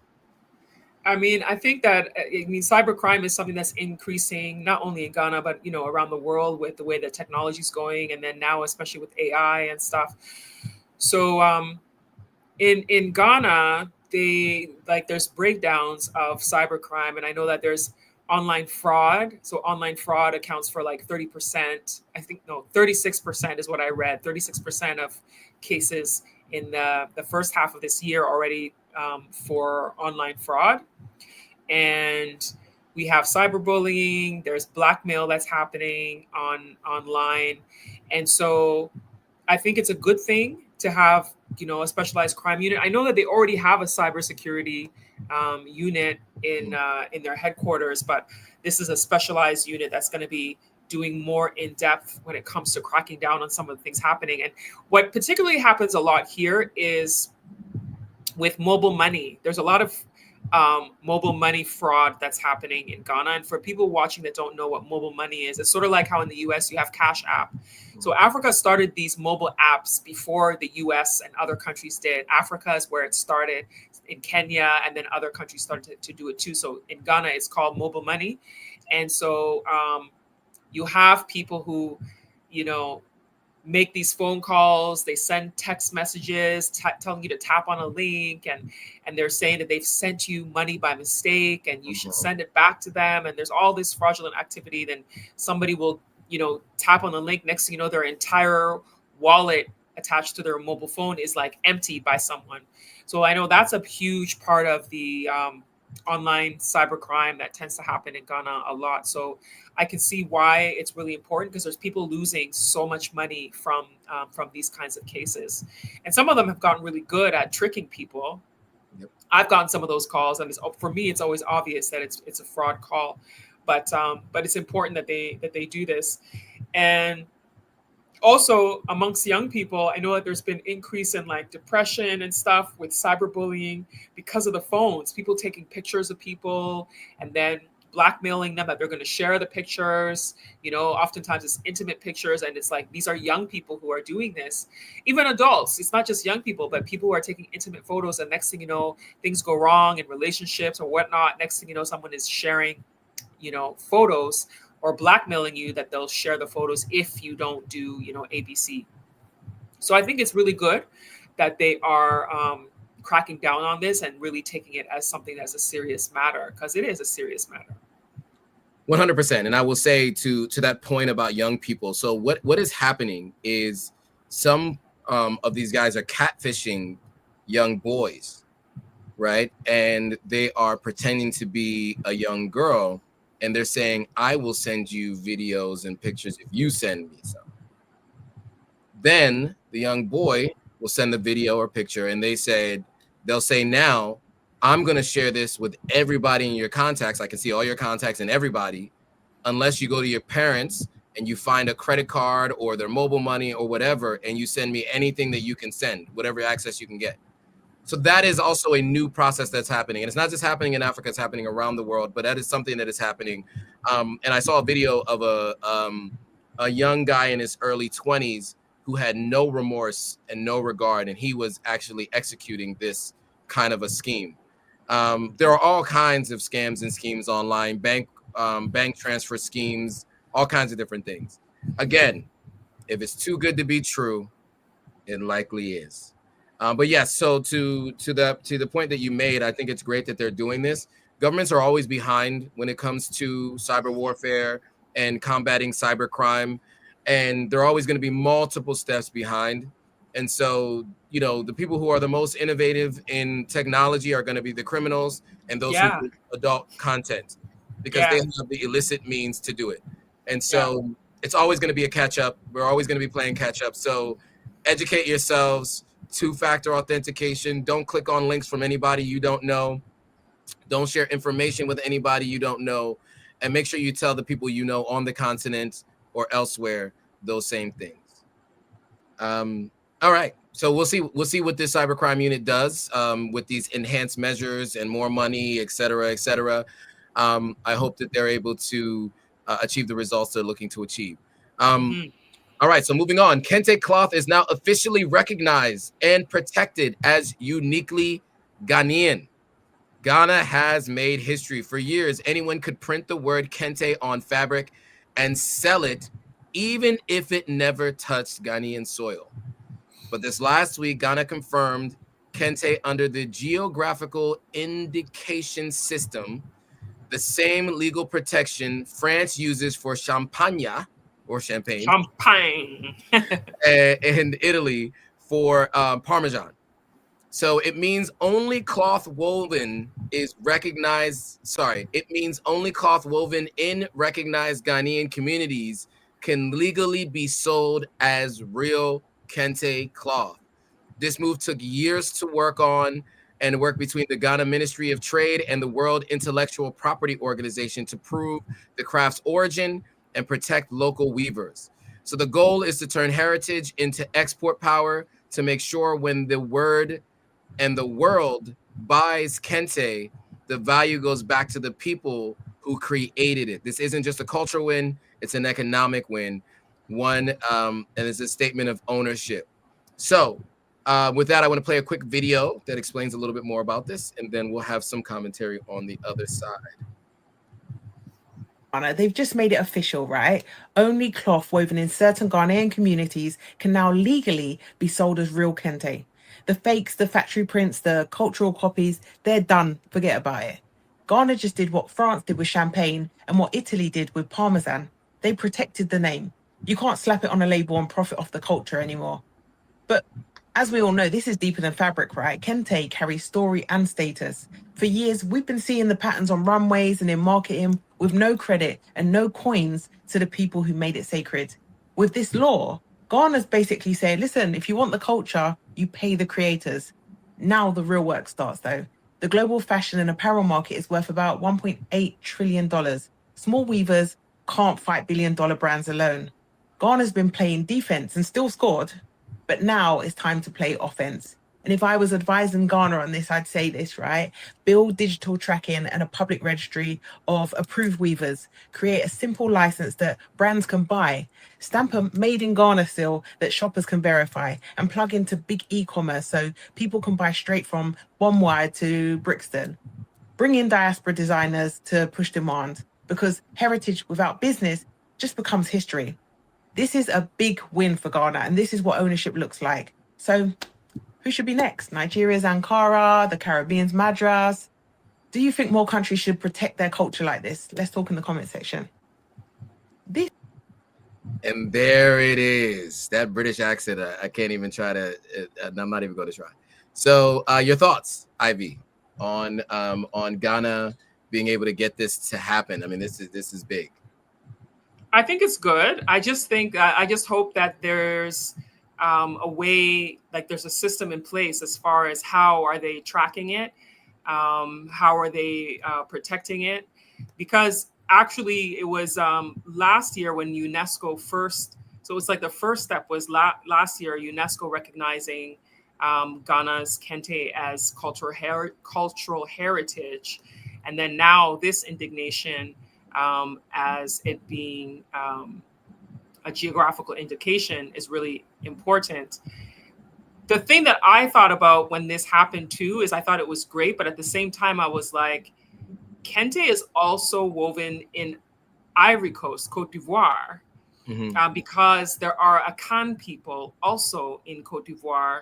I mean, I think that cybercrime is something that's increasing not only in Ghana, but around the world with the way that technology is going, and then now especially with AI and stuff. So in Ghana, there's breakdowns of cybercrime, and I know that there's online fraud. So online fraud accounts for like 30%. 36% is what I read. 36% of cases in the first half of this year already for online fraud. And we have cyberbullying, there's blackmail that's happening online. And so I think it's a good thing to have, a specialized crime unit. I know that they already have a cybersecurity unit in their headquarters, but this is a specialized unit that's going to be doing more in depth when it comes to cracking down on some of the things happening. And what particularly happens a lot here is with mobile money. There's a lot of mobile money fraud that's happening in Ghana. And for people watching that don't know what mobile money is, it's sort of like how in the US you have Cash App. So Africa started these mobile apps before the US and other countries did. Africa is where it started in Kenya, and then other countries started to do it too. So in Ghana, it's called mobile money. And so you have people who, make these phone calls, they send text messages telling you to tap on a link, and they're saying that they've sent you money by mistake and you should send it back to them. And there's all this fraudulent activity. Then somebody will, tap on the link. Next thing you know, their entire wallet attached to their mobile phone is like emptied by someone. So I know that's a huge part of the online cybercrime that tends to happen in Ghana a lot. So I can see why it's really important, because there's people losing so much money from these kinds of cases. And some of them have gotten really good at tricking people. Yep. I've gotten some of those calls, and for me, it's always obvious that it's a fraud call. But it's important that they do this. And also amongst young people, I know that there's been increase in like depression and stuff with cyberbullying because of the phones, people taking pictures of people and then blackmailing them that they're going to share the pictures. Oftentimes it's intimate pictures, and it's like, these are young people who are doing this, even adults. It's not just young people, but people who are taking intimate photos, and next thing you know, things go wrong in relationships or whatnot. Next thing you know, someone is sharing, photos, or blackmailing you that they'll share the photos if you don't do, ABC. So I think it's really good that they are cracking down on this and really taking it as something that's a serious matter, because it is a serious matter. 100%. And I will say to that point about young people. So what is happening is some of these guys are catfishing young boys, right? And they are pretending to be a young girl. And they're saying, I will send you videos and pictures if you send me some. Then the young boy will send the video or picture, and they'll say, now I'm going to share this with everybody in your contacts. I can see all your contacts and everybody, unless you go to your parents and you find a credit card or their mobile money or whatever, and you send me anything that you can send, whatever access you can get. So that is also a new process that's happening. And it's not just happening in Africa, it's happening around the world, but that is something that is happening. And I saw a video of a young guy in his early 20s who had no remorse and no regard, and he was actually executing this kind of a scheme. There are all kinds of scams and schemes online, bank transfer schemes, all kinds of different things. Again, if it's too good to be true, it likely is. But yes, so to the point that you made, I think it's great that they're doing this. Governments are always behind when it comes to cyber warfare and combating cyber crime, and there are always going to be multiple steps behind. And so, you know, the people who are the most innovative in technology are going to be the criminals and those who do adult content, because they have the illicit means to do it. And so it's always going to be a catch up. We're always going to be playing catch up. So educate yourselves. Two-factor authentication. Don't click on links from anybody you don't know. Don't share information with anybody you don't know. And make sure you tell the people you know on the continent or elsewhere those same things. All right. So we'll see what this cybercrime unit does with these enhanced measures and more money, et cetera, et cetera. I hope that they're able to achieve the results they're looking to achieve. All right, so moving on. Kente cloth is now officially recognized and protected as uniquely Ghanaian. Ghana has made history. For years, anyone could print the word Kente on fabric and sell it, even if it never touched Ghanaian soil. But this last week, Ghana confirmed Kente under the geographical indication system, the same legal protection France uses for champagne, or champagne, and Italy for Parmesan. So it means only cloth woven is recognized. It means only cloth woven in recognized Ghanaian communities can legally be sold as real Kente cloth. This move took years to work on and work between the Ghana Ministry of Trade and the World Intellectual Property Organization to prove the craft's origin and protect local weavers. So the goal is to turn heritage into export power to make sure when the word and the world buys Kente, the value goes back to the people who created it. This isn't just a cultural win, it's an economic win. And it's a statement of ownership. So with that, I want to play a quick video that explains a little bit more about this, and then we'll have some commentary on the other side. They've just made it official, right? Only cloth woven in certain Ghanaian communities can now legally be sold as real Kente. The fakes, the factory prints, the cultural copies, they're done. Forget about it. Ghana just did what France did with champagne and what Italy did with Parmesan. They protected the name. You can't slap it on a label and profit off the culture anymore. But as we all know, this is deeper than fabric, right? Kente carries story and status. For years, we've been seeing the patterns on runways and in marketing with no credit and no coins to the people who made it sacred. With this law, Ghana's basically saying, listen, if you want the culture, you pay the creators. Now the real work starts, though. The global fashion and apparel market is worth about $1.8 trillion. Small weavers can't fight billion-dollar brands alone. Ghana's been playing defense and still scored, but now it's time to play offense. And if I was advising Ghana on this, I'd say this, right? Build digital tracking and a public registry of approved weavers. Create a simple license that brands can buy. Stamp a made in Ghana seal that shoppers can verify, and plug into big e-commerce so people can buy straight from Bonwire to Brixton. Bring in diaspora designers to push demand, because heritage without business just becomes history. This is a big win for Ghana, and this is what ownership looks like. So who should be next? Nigeria's Ankara, the Caribbean's Madras. Do you think more countries should protect their culture like this? Let's talk in the comment section. And there it is. That British accent, I can't even try to, I'm not even going to try. So your thoughts, Ivy, on Ghana being able to get this to happen? I mean, this is big. I think it's good. I just hope that there's a way, like there's a system in place as far as how are they tracking it, how are they protecting it, because actually it was last year when UNESCO first, so it's like the first step was last year UNESCO recognizing Ghana's Kente as cultural heritage. And then now this indignation as it being a geographical indication is really important. The thing that I thought about when this happened too is I thought it was great, but at the same time I was like, Kente is also woven in Ivory Coast, Cote d'Ivoire, because there are Akan people also in Cote d'Ivoire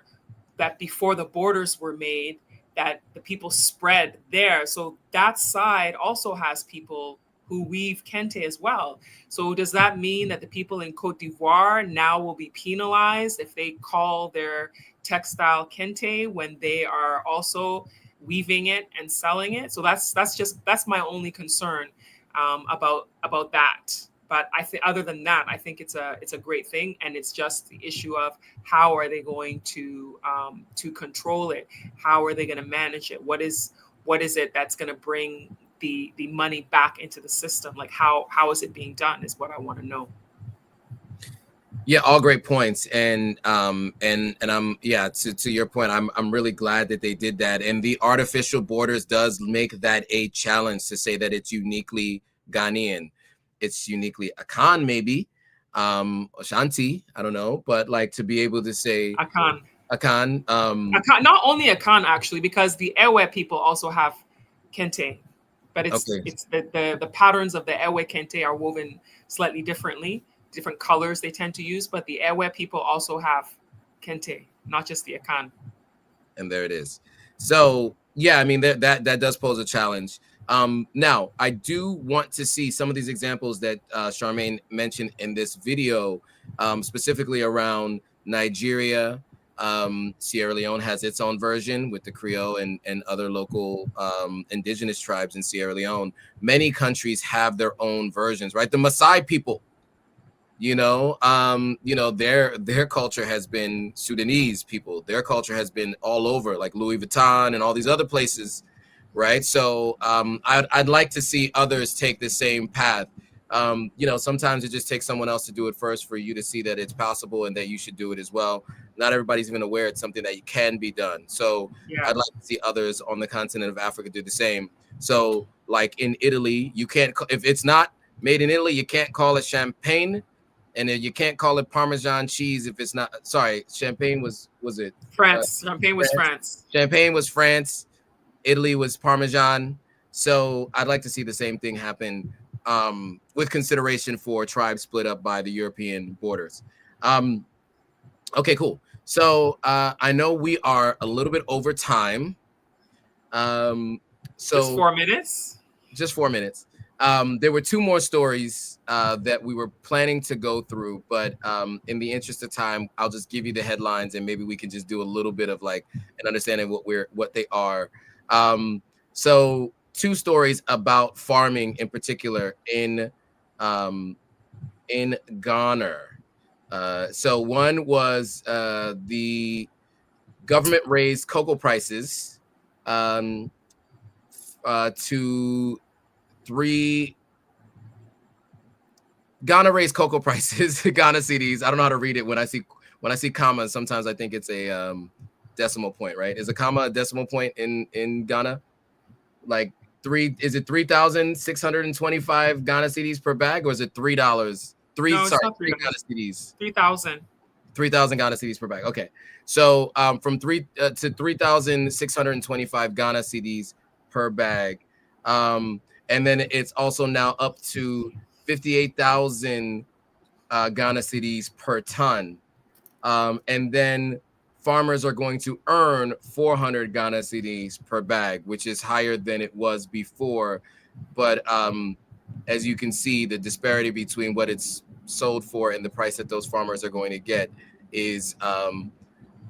that before the borders were made, that the people spread there. So that side also has people who weave Kente as well. So does that mean that the people in Cote d'Ivoire now will be penalized if they call their textile Kente when they are also weaving it and selling it? So that's my only concern about that. But I think other than that, I think it's a great thing, and it's just the issue of how are they going to control it? How are they going to manage it? What is it that's going to bring the money back into the system? Like how is it being done is what I want to know. Yeah, all great points, and I'm to your point, I'm really glad that they did that, and the artificial borders does make that a challenge to say that it's uniquely Ghanaian. It's uniquely Akan, maybe, Ashanti, I don't know, but like to be able to say Akan, Akan, not only Akan actually, because the Ewe people also have Kente, but it's the patterns of the Ewe Kente are woven slightly differently, different colors they tend to use, but the Ewe people also have Kente, not just the Akan. And there it is. So yeah, I mean that does pose a challenge. Now, I do want to see some of these examples that Charmaine mentioned in this video, specifically around Nigeria. Sierra Leone has its own version with the Creole and other local indigenous tribes in Sierra Leone. Many countries have their own versions, right? The Maasai people, their culture has been Sudanese people. Their culture has been all over, like Louis Vuitton and all these other places. Right. So I'd like to see others take the same path. Sometimes it just takes someone else to do it first for you to see that it's possible and that you should do it as well. Not everybody's even aware it's something that can be done. So I'd like to see others on the continent of Africa do the same. So like in Italy, you can't, if it's not made in Italy, you can't call it champagne. And then you can't call it Parmesan cheese if it's not, sorry, champagne was it? France. Champagne was France. Champagne was France. Italy was Parmesan. So I'd like to see the same thing happen with consideration for tribes split up by the European borders. Okay, cool. So I know we are a little bit over time. Just 4 minutes? Just 4 minutes. There were two more stories that we were planning to go through, but in the interest of time, I'll just give you the headlines and maybe we can just do a little bit of like an understanding what they are. So two stories about farming in particular in Ghana. So one was the government raised cocoa prices to Ghana raised cocoa prices, Ghana cedis. I don't know how to read it when I see commas. Sometimes I think it's a decimal point, right? Is a comma a decimal point in Ghana? Like is it 3,625 Ghana cedis per bag, or is it $3? No, three Ghana cedis. 3,000. 3,000 Ghana cedis per bag. Okay, so from 3,625 Ghana cedis per bag, and then it's also now up to 58,000 Ghana cedis per ton, and then farmers are going to earn 400 Ghana cedis per bag, which is higher than it was before. But as you can see, the disparity between what it's sold for and the price that those farmers are going to get is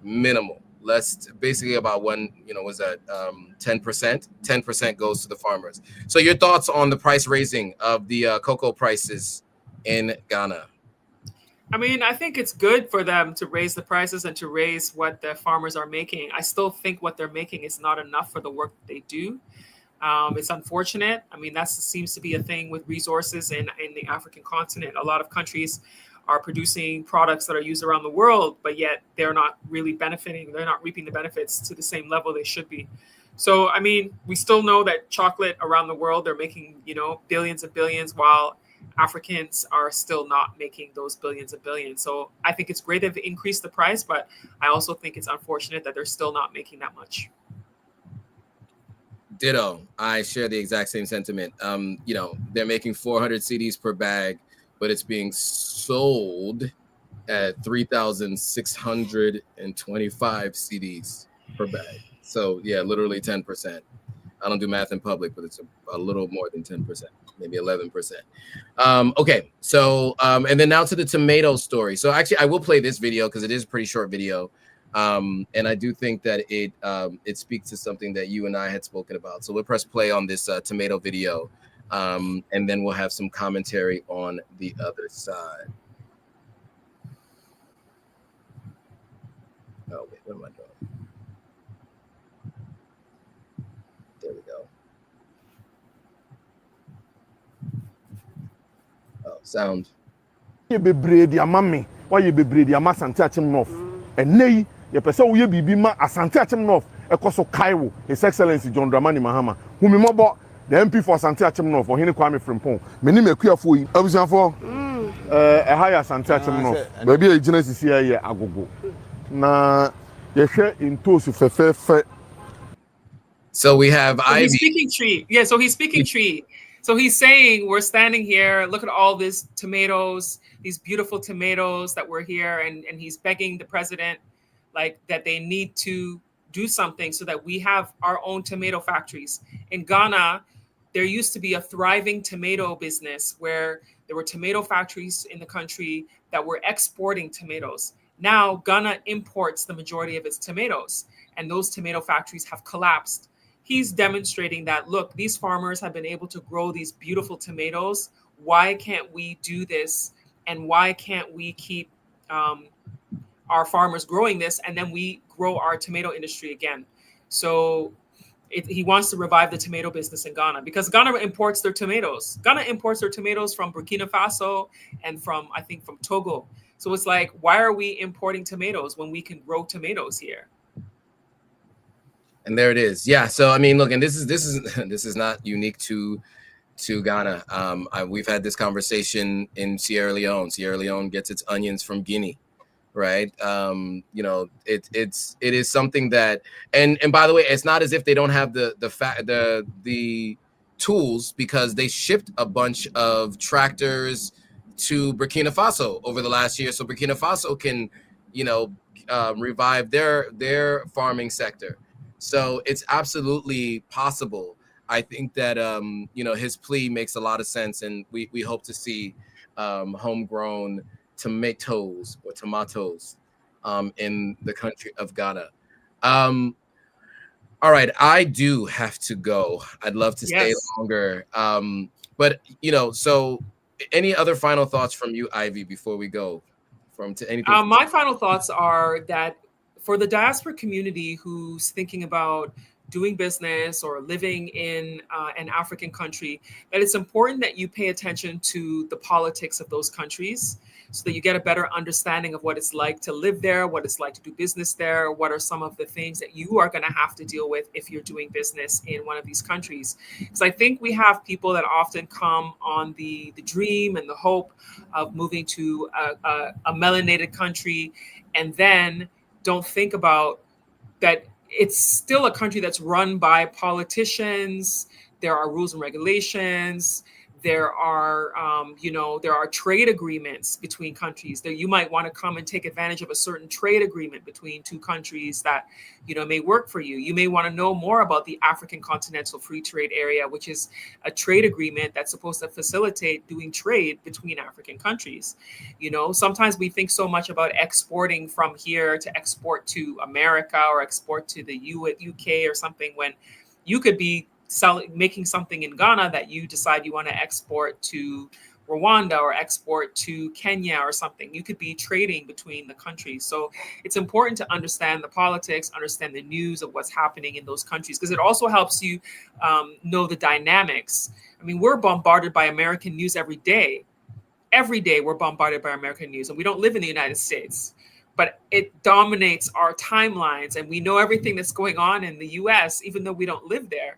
minimal. Less, basically about 10%? 10% goes to the farmers. So your thoughts on the price raising of the cocoa prices in Ghana? I mean, I think it's good for them to raise the prices and to raise what the farmers are making. I still think what they're making is not enough for the work that they do. It's unfortunate. I mean, that seems to be a thing with resources in the African continent. A lot of countries are producing products that are used around the world, but yet they're not really benefiting. They're not reaping the benefits to the same level they should be. So, I mean, we still know that chocolate around the world, they're making, billions and billions, while Africans are still not making those billions and billions. So I think it's great that they've increased the price, but I also think it's unfortunate that they're still not making that much. Ditto. I share the exact same sentiment. They're making 400 CDs per bag, but it's being sold at 3,625 CDs per bag. So yeah, literally 10%. I don't do math in public, but it's a little more than 10%, maybe 11%. Okay, so and then now to the tomato story. So actually, I will play this video because it is a pretty short video, and I do think that it speaks to something that you and I had spoken about. So we'll press play on this tomato video, and then we'll have some commentary on the other side. Oh wait, what am I doing? There we go. Oh, sound. You be brave, your mommy. Why you be brave, your mass and touch him off. And nay, your person will be ma asante him off. A cost of Kaiwo, His Excellency John Dramani Mahama, whom he mobile the MP for Sante Chimnoff or Hini Kwame Frimpong. Many make queer for you. I was for a higher Sante Chimnoff. Maybe a genesis here, I go. Na, you share in toast with a So we have Ivy. He's speaking tree. Yeah, so he's speaking tree. So he's saying, we're standing here, look at all these tomatoes, these beautiful tomatoes that were here, and he's begging the president like that they need to do something so that we have our own tomato factories. In Ghana, there used to be a thriving tomato business where there were tomato factories in the country that were exporting tomatoes. Now Ghana imports the majority of its tomatoes, and those tomato factories have collapsed. He's demonstrating that, look, these farmers have been able to grow these beautiful tomatoes. Why can't we do this? And why can't we keep our farmers growing this, and then we grow our tomato industry again? So he wants to revive the tomato business in Ghana, because Ghana imports their tomatoes. Ghana imports their tomatoes from Burkina Faso and from Togo. So it's like, why are we importing tomatoes when we can grow tomatoes here? And there it is. Yeah. So I mean, look, and this is not unique to Ghana. We've had this conversation in Sierra Leone. Sierra Leone gets its onions from Guinea, right? It is something that, and by the way, it's not as if they don't have the tools, because they shipped a bunch of tractors to Burkina Faso over the last year, so Burkina Faso can, revive their farming sector. So it's absolutely possible. I think that his plea makes a lot of sense, and we hope to see homegrown tomatoes in the country of Ghana. All right, I do have to go. I'd love to stay longer, but so any other final thoughts from you, Ivy, before we go to anything? My final thoughts are that for the diaspora community who's thinking about doing business or living in an African country, that it's important that you pay attention to the politics of those countries so that you get a better understanding of what it's like to live there, what it's like to do business there, what are some of the things that you are going to have to deal with if you're doing business in one of these countries. Because I think we have people that often come on the dream and the hope of moving to a melanated country, and then don't think about that it's still a country that's run by politicians. There are rules and regulations. There are, there are trade agreements between countries that you might want to come and take advantage of a certain trade agreement between two countries that, may work for you. You may want to know more about the African Continental Free Trade Area, which is a trade agreement that's supposed to facilitate doing trade between African countries. Sometimes we think so much about exporting from here to export to America or export to the UK or something, when you could be making something in Ghana that you decide you want to export to Rwanda or export to Kenya or something. You could be trading between the countries. So it's important to understand the politics, understand the news of what's happening in those countries, because it also helps you know the dynamics. I mean, we're bombarded by American news every day. every day we're bombarded by American news, and we don't live in the United States, but it dominates our timelines, and we know everything that's going on in the US, even though we don't live there.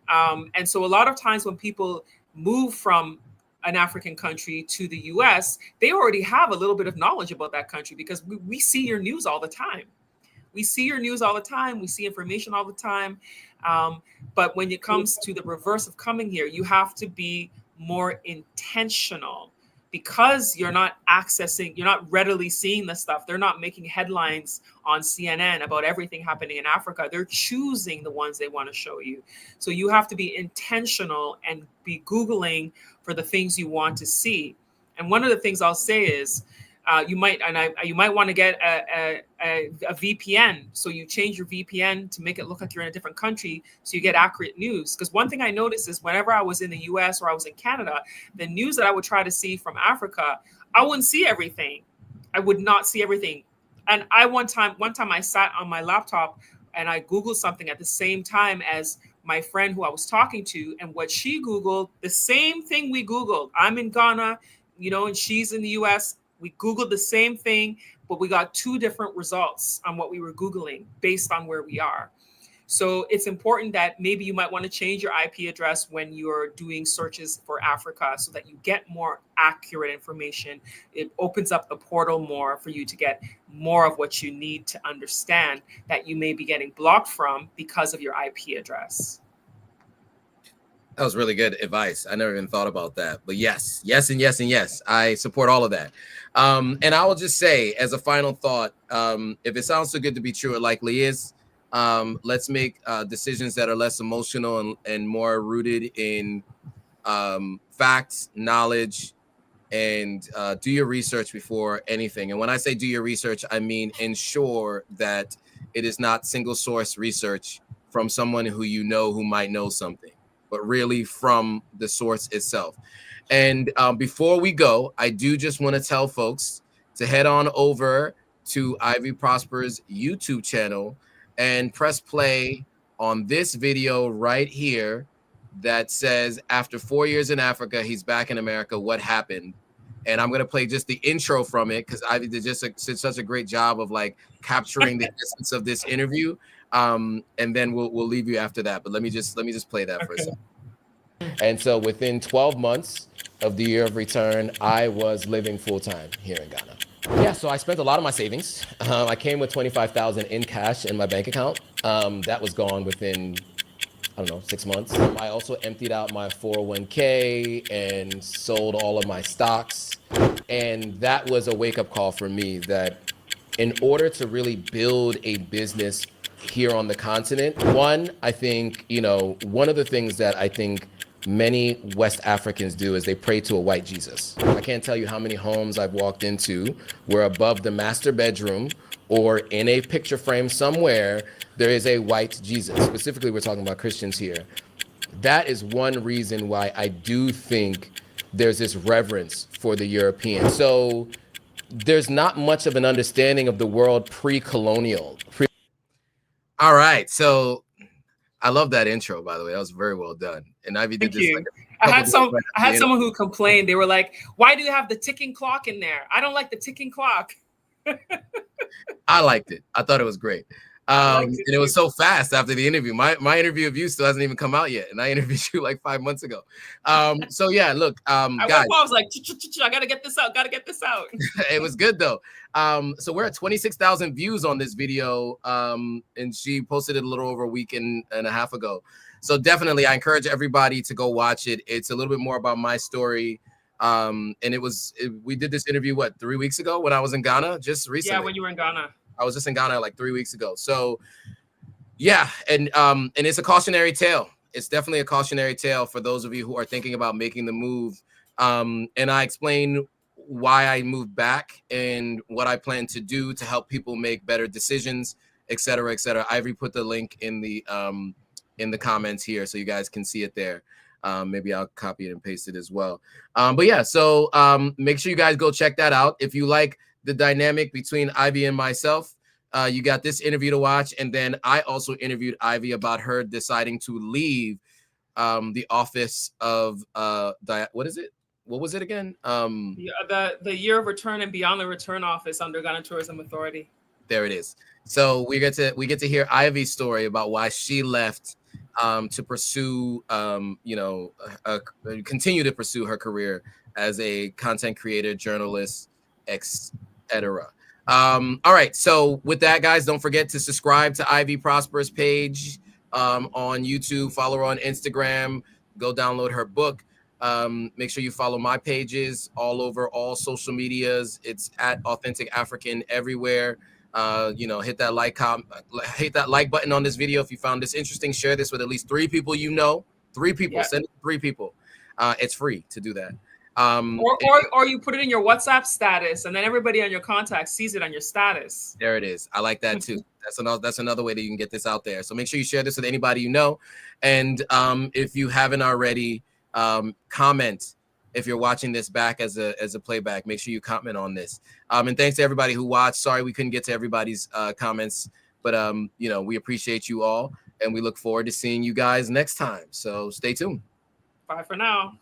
And so a lot of times when people move from an African country to the US, they already have a little bit of knowledge about that country because we see your news all the time. We see your news all the time. We see information all the time. But when it comes to the reverse of coming here, you have to be more intentional because you're not readily seeing the stuff. They're not making headlines on CNN about everything happening in Africa. They're choosing the ones they want to show you. So you have to be intentional and be Googling for the things you want to see. And one of the things I'll say is, you might want to get a VPN. So you change your VPN to make it look like you're in a different country so you get accurate news. Because one thing I noticed is whenever I was in the US or I was in Canada, the news that I would try to see from Africa, I wouldn't see everything. I would not see everything. And one time I sat on my laptop and I Googled something at the same time as my friend who I was talking to, and what she Googled, the same thing we Googled. I'm in Ghana, and she's in the US. We Googled the same thing, but we got two different results on what we were Googling based on where we are. So it's important that maybe you might want to change your IP address when you're doing searches for Africa so that you get more accurate information. It opens up the portal more for you to get more of what you need to understand that you may be getting blocked from because of your IP address. That was really good advice. I never even thought about that. But yes, and yes. I support all of that. And I will just say, as a final thought, if it sounds too good to be true, it likely is. Let's make decisions that are less emotional and more rooted in facts, knowledge, and do your research before anything. And when I say do your research, I mean ensure that it is not single source research from someone who might know something, but really from the source itself. And before we go, I do just want to tell folks to head on over to Ivy Prosper's YouTube channel and press play on this video right here that says, after 4 years in Africa, he's back in America, what happened? And I'm going to play just the intro from it because Ivy did such a great job of capturing the essence of this interview. And then we'll leave you after that. But let me just play that for a second. And so within 12 months of the year of return, I was living full time here in Ghana. Yeah, so I spent a lot of my savings. I came with $25,000 in cash in my bank account. That was gone within, 6 months. I also emptied out my 401k and sold all of my stocks. And that was a wake-up call for me that in order to really build a business here on the continent, I think, one of the things that I think many West Africans do is they pray to a white Jesus. I can't tell you how many homes I've walked into where above the master bedroom or in a picture frame somewhere, there is a white Jesus. Specifically, we're talking about Christians here. That is one reason why I do think there's this reverence for the European. So there's not much of an understanding of the world pre-colonial. All right, so I love that intro, by the way. That was very well done. And Ivy did this. I had someone who complained. They were like, "Why do you have the ticking clock in there? I don't like the ticking clock." I liked it. I thought it was great. And it was so fast after the interview. My interview of you still hasn't even come out yet, and I interviewed you like 5 months ago. So yeah, look, guys, I was like, I gotta get this out. It was good though. So we're at 26,000 views on this video, and she posted it a little over a week and a half ago. So definitely, I encourage everybody to go watch it. It's a little bit more about my story. And we did this interview 3 weeks ago when I was in Ghana, just recently. Yeah, when you were in Ghana. I was just in Ghana like 3 weeks ago. So yeah, and it's a cautionary tale. It's definitely a cautionary tale for those of you who are thinking about making the move. And I explain why I moved back and what I plan to do to help people make better decisions, et cetera, et cetera. Ivory put the link in the comments here so you guys can see it there. Maybe I'll copy it and paste it as well. But yeah, so make sure you guys go check that out. If you like the dynamic between Ivy and myself, you got this interview to watch. And then I also interviewed Ivy about her deciding to leave the office of what is it? what was it again? The year of return and beyond the return office under Ghana Tourism Authority. There it is. So we get to hear Ivy's story about why she left to pursue, continue to pursue her career as a content creator, journalist, etc. All right. So with that, guys, don't forget to subscribe to Ivy Prosper's page on YouTube. Follow her on Instagram. Go download her book. Make sure you follow my pages all over all social medias. It's at Authentic African everywhere. Hit that like button on this video if you found this interesting. Share this with at least 3 people you know. 3 people. Send it to 3 people. It's free to do that. Or you put it in your WhatsApp status, and then everybody on your contacts sees it on your status. There it is. I like that too. That's another way that you can get this out there. So make sure you share this with anybody you know. And if you haven't already, comment. If you're watching this back as a playback, make sure you comment on this. And thanks to everybody who watched. Sorry we couldn't get to everybody's comments, but we appreciate you all, and we look forward to seeing you guys next time. So stay tuned. Bye for now.